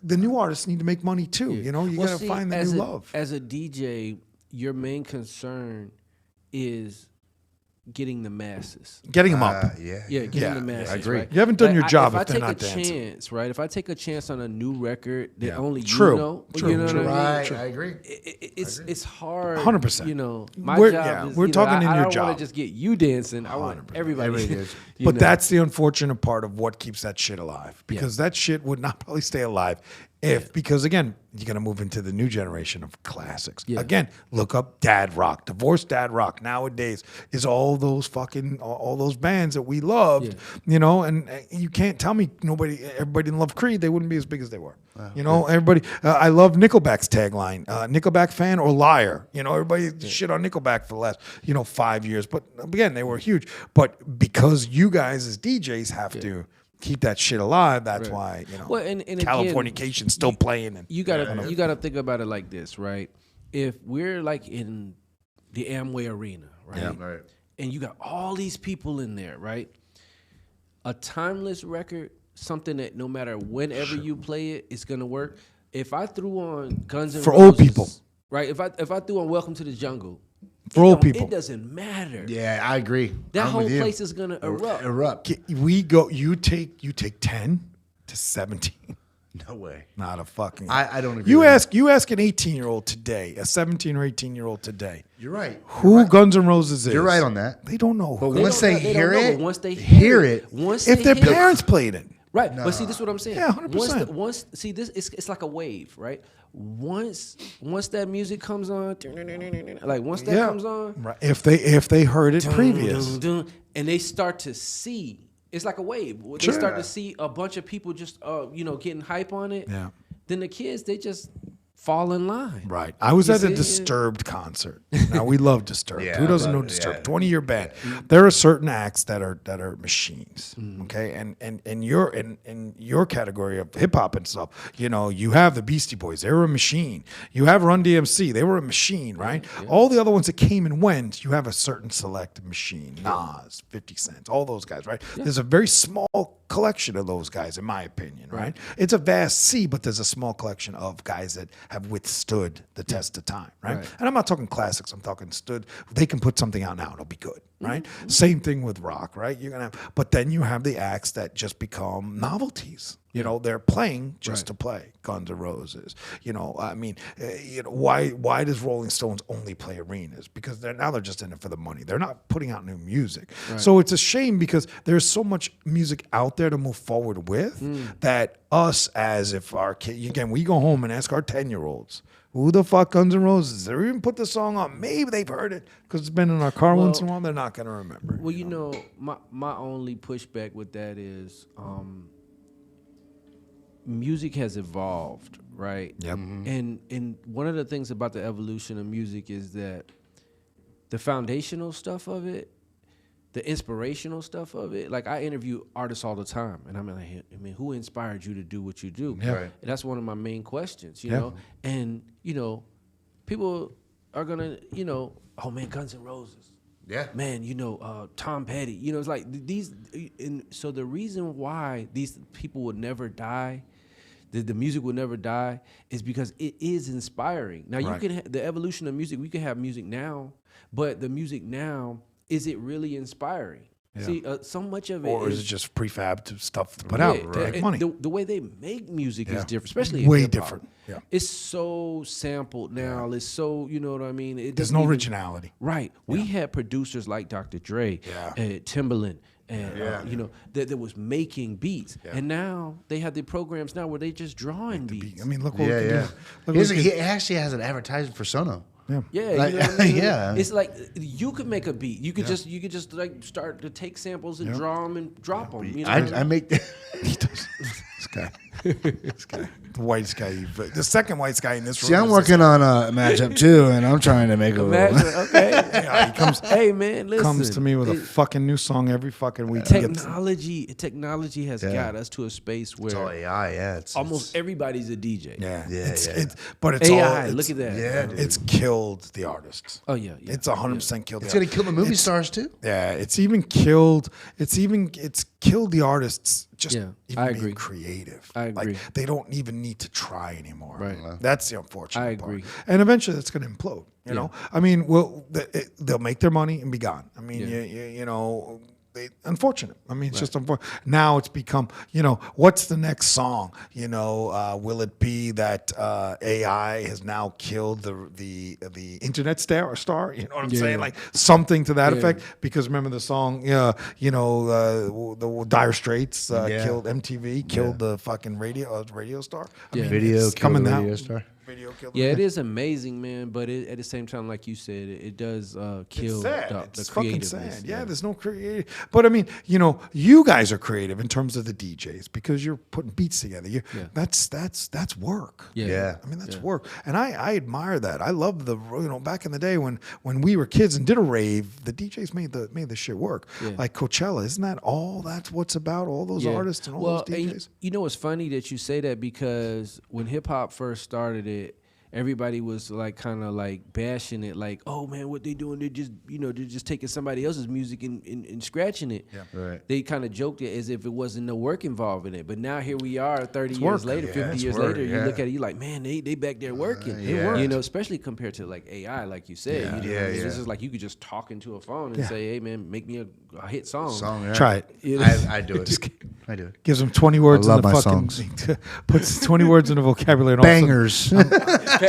the new artists need to make money too. You gotta find the new love. As a DJ, your main concern is getting the masses, getting them up. Getting the masses. I agree. Right? You haven't done your job if they're not dancing. If I take a chance on a new record that only you know, True. What I mean? I agree. It's hard. 100%. My job is, we're talking in your I don't job. want to just get you dancing. I want everybody. But that's the unfortunate part of what keeps that shit alive, because that shit would not probably stay alive because again, you're going to move into the new generation of classics. Yeah. Again, look up dad rock. Divorced dad rock nowadays is all those bands that we loved, and you can't tell me everybody didn't love Creed. They wouldn't be as big as they were. Everybody, I love Nickelback's tagline, Nickelback fan or liar. Everybody shit on Nickelback for the last, 5 years. But again, they were huge. But because you guys as DJs have to keep that shit alive, that's why, and Californication's still playing. And you gotta think about it like this, right? If we're like in the Amway Arena, right? Yeah, right. And you got all these people in there, right? A timeless record, something that no matter whenever you play it, it's gonna work. If I threw on Guns N' Roses, for old people, right? If I threw on Welcome to the Jungle, for old people, it doesn't matter. Yeah, I agree. That whole place is gonna erupt. We go. You take 10 to 17. No way. Not a fucking. I don't agree. You ask an 18-year-old today, a 17 or 18-year-old today. You're right. Who Guns N' Roses is? You're right on that. They don't know. But once they hear it, if their parents played it. Right, but see, this is what I'm saying. Yeah, 100%. Once see this, it's like a wave, right? Once that music comes on, once that comes on, right. If they heard it previous, and they start to see, it's like a wave. They start to see a bunch of people just getting hype on it. Yeah. Then the kids, they just fall in line. Right. I was at a Disturbed concert. Now we love Disturbed. Who doesn't know Disturbed? 20-year band. There are certain acts that are machines. Okay, and in your category of hip hop and stuff, you have the Beastie Boys. They were a machine. You have Run DMC. They were a machine, right? Yeah. All the other ones that came and went, you have a certain select machine. Nas, 50 Cent, all those guys, right? Yeah. There's a very small collection of those guys, in my opinion, right? It's a vast sea, but there's a small collection of guys that have withstood the test of time, right? And I'm not talking classics. I'm talking they can put something out now. It'll be good, right? Same thing with rock, right? But then you have the acts that just become novelties. They're playing just to play. Guns N' Roses. Why does Rolling Stones only play arenas? Because they're just in it for the money. They're not putting out new music. Right. So it's a shame because there's so much music out there to move forward with that us, as if our kid, again, we go home and ask our 10-year-olds, who the fuck Guns N' Roses? They even put the song on. Maybe they've heard it because it's been in our car once in a while. They're not going to remember. Well, my only pushback with that is music has evolved, right? Yep. And one of the things about the evolution of music is that the foundational stuff of it, the inspirational stuff of it, like I interview artists all the time, and I'm like, who inspired you to do what you do? Yeah. Right. And that's one of my main questions, you know? And, people are gonna, oh man, Guns N' Roses. Yeah. Man, Tom Petty. It's like these, and so the reason why these people would never die, the music will never die, is because it is inspiring. Now you can the evolution of music. We can have music now, but the music now, is it really inspiring? Yeah. See, so much of it, or is it just prefab stuff to put out, right? Money. The way they make music is different, especially way in hip-hop. different. Yeah, it's so sampled now. It's so what I mean. There's no originality. Right. We had producers like Dr. Dre, Timbaland, and that was making beats, and now they have the programs now where they just drawing beats. I mean, look what we can do. He actually has an advertisement for Sono. Yeah, like, what I mean? Yeah. It's like you could make a beat. You could just like start to take samples and draw them and drop them. I make that. He does. This guy. The whitest guy, the second whitest guy in this room. See, I'm working on a matchup too, and I'm trying to make a little. Okay. Yeah, he comes. Hey man, listen. Comes to me with a fucking new song every fucking week. Technology has got us to a space where It's all AI, yeah. almost everybody's a DJ. Yeah, Yeah, but it's AI, all. look at that. Yeah, dude. It's killed the artists. Oh yeah. It's 100% killed. It's gonna kill the movie stars too. Yeah, it's killed the artists. Just Yeah, even I being agree. creative. I agree. Like they don't even need to try anymore. Right. That's the unfortunate I agree. part. And eventually, it's going to implode. You know, I mean, they'll make their money and be gone. I mean, you know. Unfortunate. I mean, it's just unfortunate. Now it's become, you know, what's the next song? You know, will it be that AI has now killed the internet star? You know what I'm saying? Like something to that effect. Because remember the song, you know, the Dire Straits killed MTV, killed the fucking radio star. I mean, Video it's killed coming the now. radio star. Video killed. Yeah, it is amazing, man. But at the same time, like you said, it does kill the It's creativeness. fucking sad. Yeah, there's no creative. But I mean, you know, you guys are creative in terms of the DJs because you're putting beats together. That's work. Yeah. I mean, that's work, and I admire that. I love back in the day when we were kids and did a rave, the DJs made the shit work. Like Coachella, isn't that all? That's what's about all those artists and all those DJs. You know, it's funny that you say that because when hip hop first started, everybody was like kind of like bashing it, like, oh man, what they doing? They're just taking somebody else's music and scratching it. Yeah. Right. They kind of joked it as if it wasn't no work involved in it. But now here we are, 30 years later, 50 years later, you look at it, you like, man, they back there working. You know, especially compared to like AI, like you said. This is like you could just talk into a phone and say, hey man, make me a hit song. Try it. I do it. I do it. Gives them 20 words I in love the my fucking songs. puts 20 words in the vocabulary. And all of a sudden, Bangers.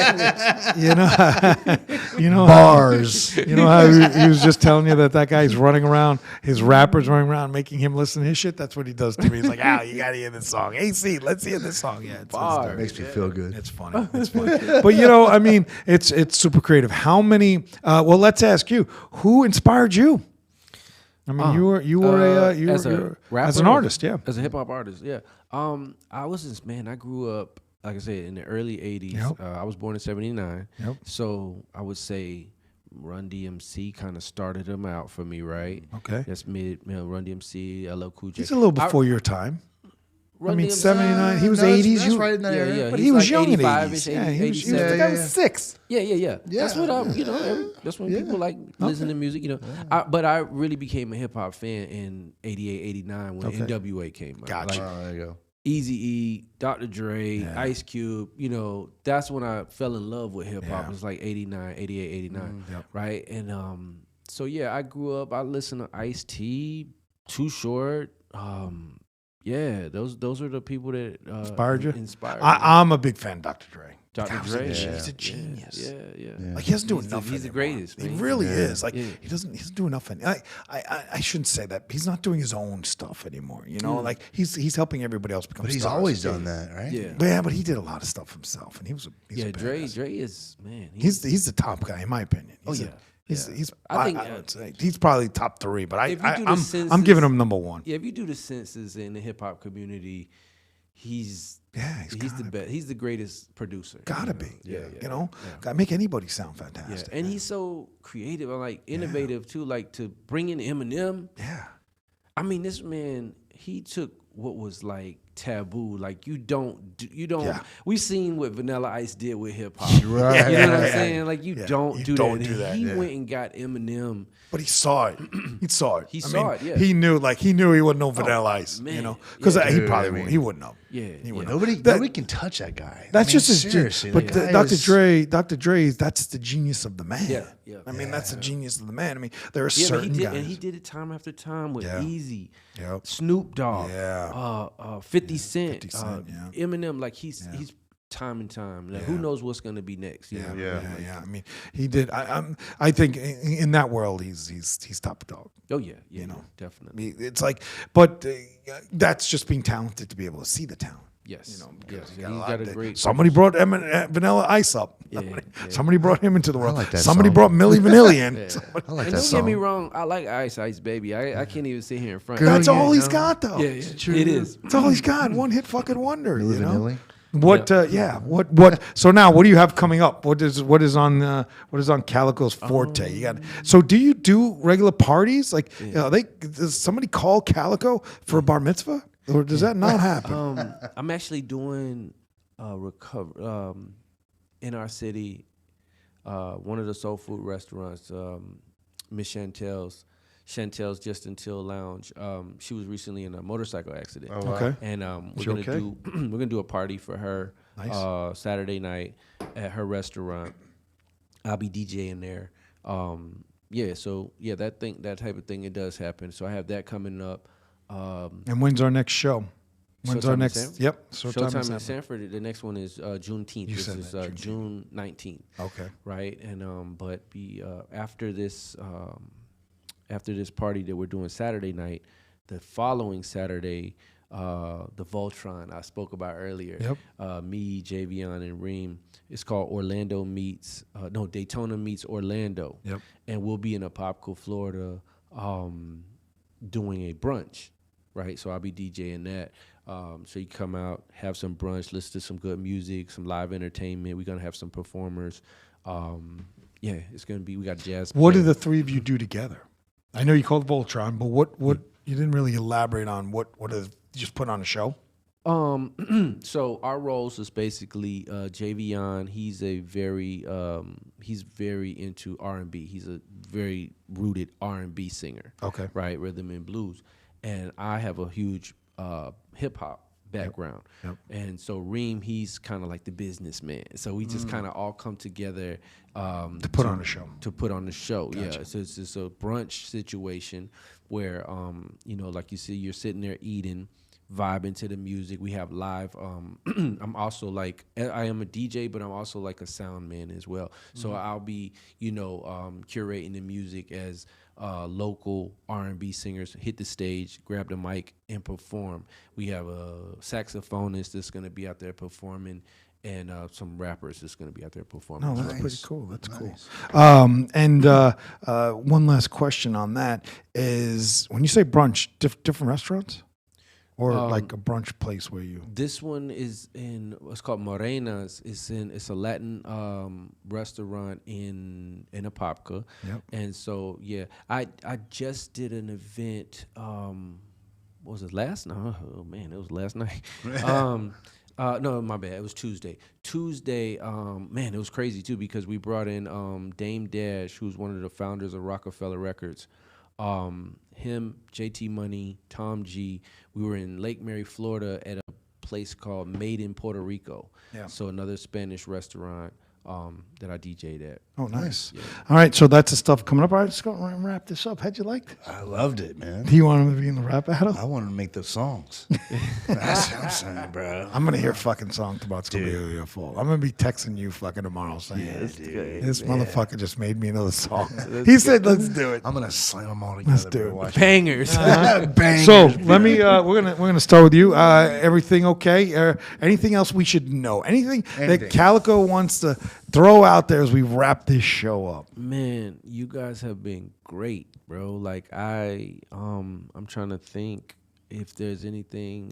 you know, Bars. You know how he was just telling you that guy's running around, his rapper's running around making him listen to his shit? That's what he does to me. He's like, you got to hear this song. AC, let's hear this song. Yeah, It makes me feel good. it's funny. It's funny. But, you know, I mean, it's super creative. How many, well, let's ask you, who inspired you? I mean, you were as a rapper, as an artist, as a hip hop artist, yeah. I grew up, like I said, in the early '80s. Yep. I was born in '79, Yep. so I would say Run DMC kind of started them out for me, right? Okay. That's Run DMC, LL Cool J. He's a little before your time. Run I mean, DMC, 79. He was No, 80s. that's right in that area. yeah, But he's he was like young in 85-ish, 80s. Yeah, he was, 87. the guy was 6. Yeah. That's what that's when people like listen to music, you know. But I really became a hip hop fan in 88, 89 when NWA came out. Gotcha. Like, There you go. Eazy-E, Dr. Dre, Ice Cube, you know, that's when I fell in love with hip hop. It was like 89, 88, 89, right? And so yeah, I grew up, I listened to Ice-T, Too Short, those are the people that Inspired you? Inspired me. I'm a big fan of Dr. Dre. Dr. Dre, He's a genius. Yeah. Like he doesn't do enough. He's the anymore. greatest. He man. really is. Like he doesn't do enough. I shouldn't say that. He's not doing his own stuff anymore. You know, like he's helping everybody else become. But he's stars. always done that, right? Yeah, but he did a lot of stuff himself, and he's a Dre badass. is man. He's the top guy in my opinion. I would say he's probably top 3, but I'm giving him number 1. Yeah, if you do the census in the hip hop community, he's the best. He's the greatest producer. Gotta be. Yeah. You know, gotta make anybody sound fantastic. Yeah, and he's so creative and like innovative too. Like to bring in Eminem. Yeah. I mean, this man, he took what was like taboo. Like you don't. We've seen what Vanilla Ice did with hip hop. Right. You know what I'm saying? Like you don't do don't that. do that. He went and got Eminem. But he saw it. He saw it. He saw it, yeah. He knew he wouldn't know Vanilla Ice. man. You know, because Yeah. he probably wouldn't. He wouldn't know. Yeah, He wouldn't yeah. know. Nobody can touch that guy. That's just his seriously. genius. But the guy Dr. Dre, that's the genius of the man. Yeah. I mean, that's the genius of the man. I mean, there are Yeah, but certain guys. and he did it time after time with Easy, Yep. Snoop Dogg, 50 Cent, 50 Cent, Eminem. Like he's time and time. Like who knows what's gonna be next? You know? Yeah. I mean, he did. I think in that world, he's top dog. Oh yeah. You know, definitely. It's like, but that's just being talented to be able to see the talent. Yes. You know, because Yes. you And got he's a got lot a of- great. Somebody brought Vanilla Ice up. Yeah. Somebody brought him into the world. like that Somebody song. brought Milli Vanilli in. I like And that don't song. get me wrong, I like Ice Baby. I can't even sit here in front. That's yeah, all he's no. got, though. Yeah, it is. That's all he's got. One hit fucking wonder. Milli You know? Vanilli? What? Yeah. What? So now, what do you have coming up? What is on Calico's forte? You got. So do you do regular parties? Like, does somebody call Calico for a bar mitzvah, or does that not happen? I'm actually doing recover in our city. One of the soul food restaurants, Miss Chantel's Just Until Lounge. She was recently in a motorcycle accident. Oh, wow. Okay. And we're gonna do a party for her Saturday night at her restaurant. I'll be DJing there. That type of thing, it does happen. So I have that coming up. And when's our next show? When's our next? Yep. Showtime in Sanford. The next one is Juneteenth. This is June 19th. Okay. Right. And but after this party that we're doing Saturday night, the following Saturday, the Voltron I spoke about earlier. Yep. Me, Javion, and Reem. It's called Daytona meets Orlando. Yep. And we'll be in Apopka, Florida, doing a brunch. Right. So I'll be DJing that. So you come out, have some brunch, listen to some good music, some live entertainment. We're gonna have some performers. It's gonna be. We got jazz. What do the three of you do together? I know you called Voltron, but what you didn't really elaborate on. What you just put on a show? So our roles is basically Javion. He's very into R&B. He's a very rooted R&B singer. Okay. Right, rhythm and blues, and I have a huge hip hop background. Yep. And so Reem, he's kind of like the businessman. So we just kind of all come together To put on a show. To put on the show. Gotcha. Yeah. So it's just a brunch situation where like you see, you're sitting there eating, vibing to the music. We have live. I'm also I am a DJ, but I'm also like a sound man as well. So I'll be, curating the music as local R&B singers hit the stage, grab the mic, and perform. We have a saxophonist that's going to be out there performing, and some rappers that's going to be out there performing. No, that's pretty cool. That's cool. And one last question on that is, when you say brunch, different restaurants? Or like a brunch place where you? This one is in what's called Morena's. It's a Latin restaurant in Apopka. Yep. And so I just did an event. What was it last night? Oh man, it was last night. No, my bad. It was Tuesday. Man, it was crazy too because we brought in Dame Dash, who's one of the founders of Rockefeller Records. Him, JT Money, Tom G. We were in Lake Mary, Florida at a place called Made in Puerto Rico. Yeah. So another Spanish restaurant that I DJ'd at. Oh, nice. Yeah. All right, so that's the stuff coming up. All right, let's go and wrap this up. How'd you like this? I loved it, man. Do you want him to be in the rap battle? I want to make those songs. That's what I'm saying, bro. I'm going to hear a fucking song tomorrow. It's going to be your fault. I'm going to be texting you fucking tomorrow saying, this motherfucker just made me another song. He said, let's do it. I'm going to slam them all together. Let's do it. Bangers. Bangers. So let me, we're gonna start with you. Everything okay? Anything else we should know? Anything that Calico wants to throw out there as we wrap this show up? Man, you guys have been great, bro. Like I'm trying to think if there's anything.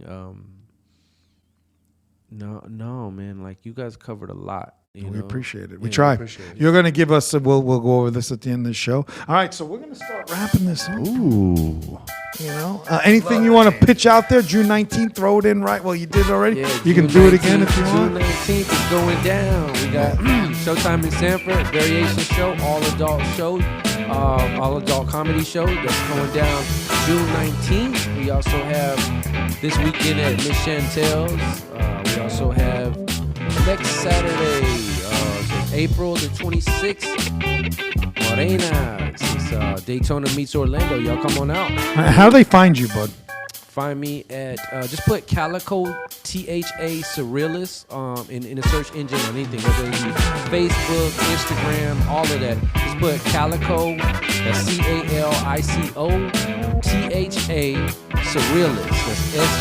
No, man. Like you guys covered a lot. We appreciate it. We try. You're going to give us, we'll go over this at the end of the show. All right, so we're going to start wrapping this up. Ooh. Anything you want to pitch out there? June 19th, throw it in right. Well, you did already. Yeah, you can do it again if you want. June 19th is going down. We got Showtime in Sanford, variation show, all adult show, all adult comedy show that's going down June 19th. We also have this weekend at Miss Chantel's. We also have next Saturday, April the 26th, Morena's. It's Daytona meets Orlando. Y'all come on out. How do they find you, bud? Find me at just put Calico, THA Surrealist in the search engine on anything, whether it be Facebook, Instagram, all of that. Just put Calico, that's CALICO, THA Surrealist. That's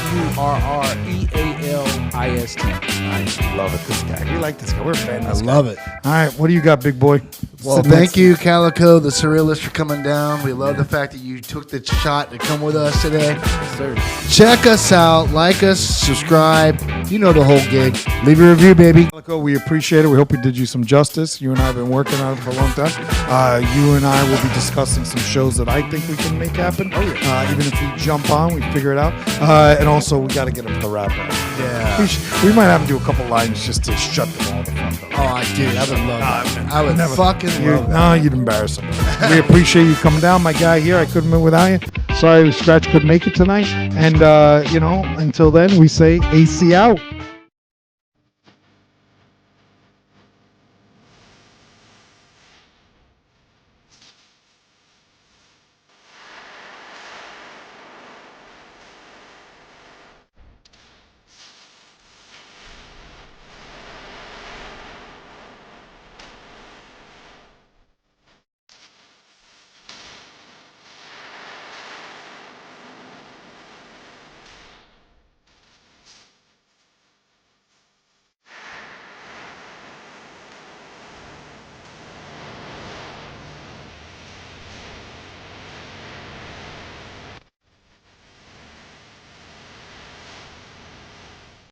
SURREALIST. Nice. Love it. This guy. We like this guy. We're fans. I love it. All right. What do you got, big boy? Well, thank you, Calico, the Surrealist, for coming down. We love the fact that you took the shot to come with us today. Yes, sir. Check us out. Like us. Subscribe. You know the whole gig. Leave a review, baby. Calico, we appreciate it. We hope we did you some justice. You and I have been working on it for a long time. You and I will be discussing some shows that I think we can make happen. Oh, yeah. Even if we jump on, we figure it out. And also, we got to get him to wrap up. Yeah. We might have to do a couple lines just to shut them all the fuck up. Oh, dude, I would love that. I would fucking love that. No, you'd embarrass him. We appreciate you coming down, my guy here. I couldn't have been without you. Sorry, Scratch couldn't make it tonight. And, until then, we say AC out.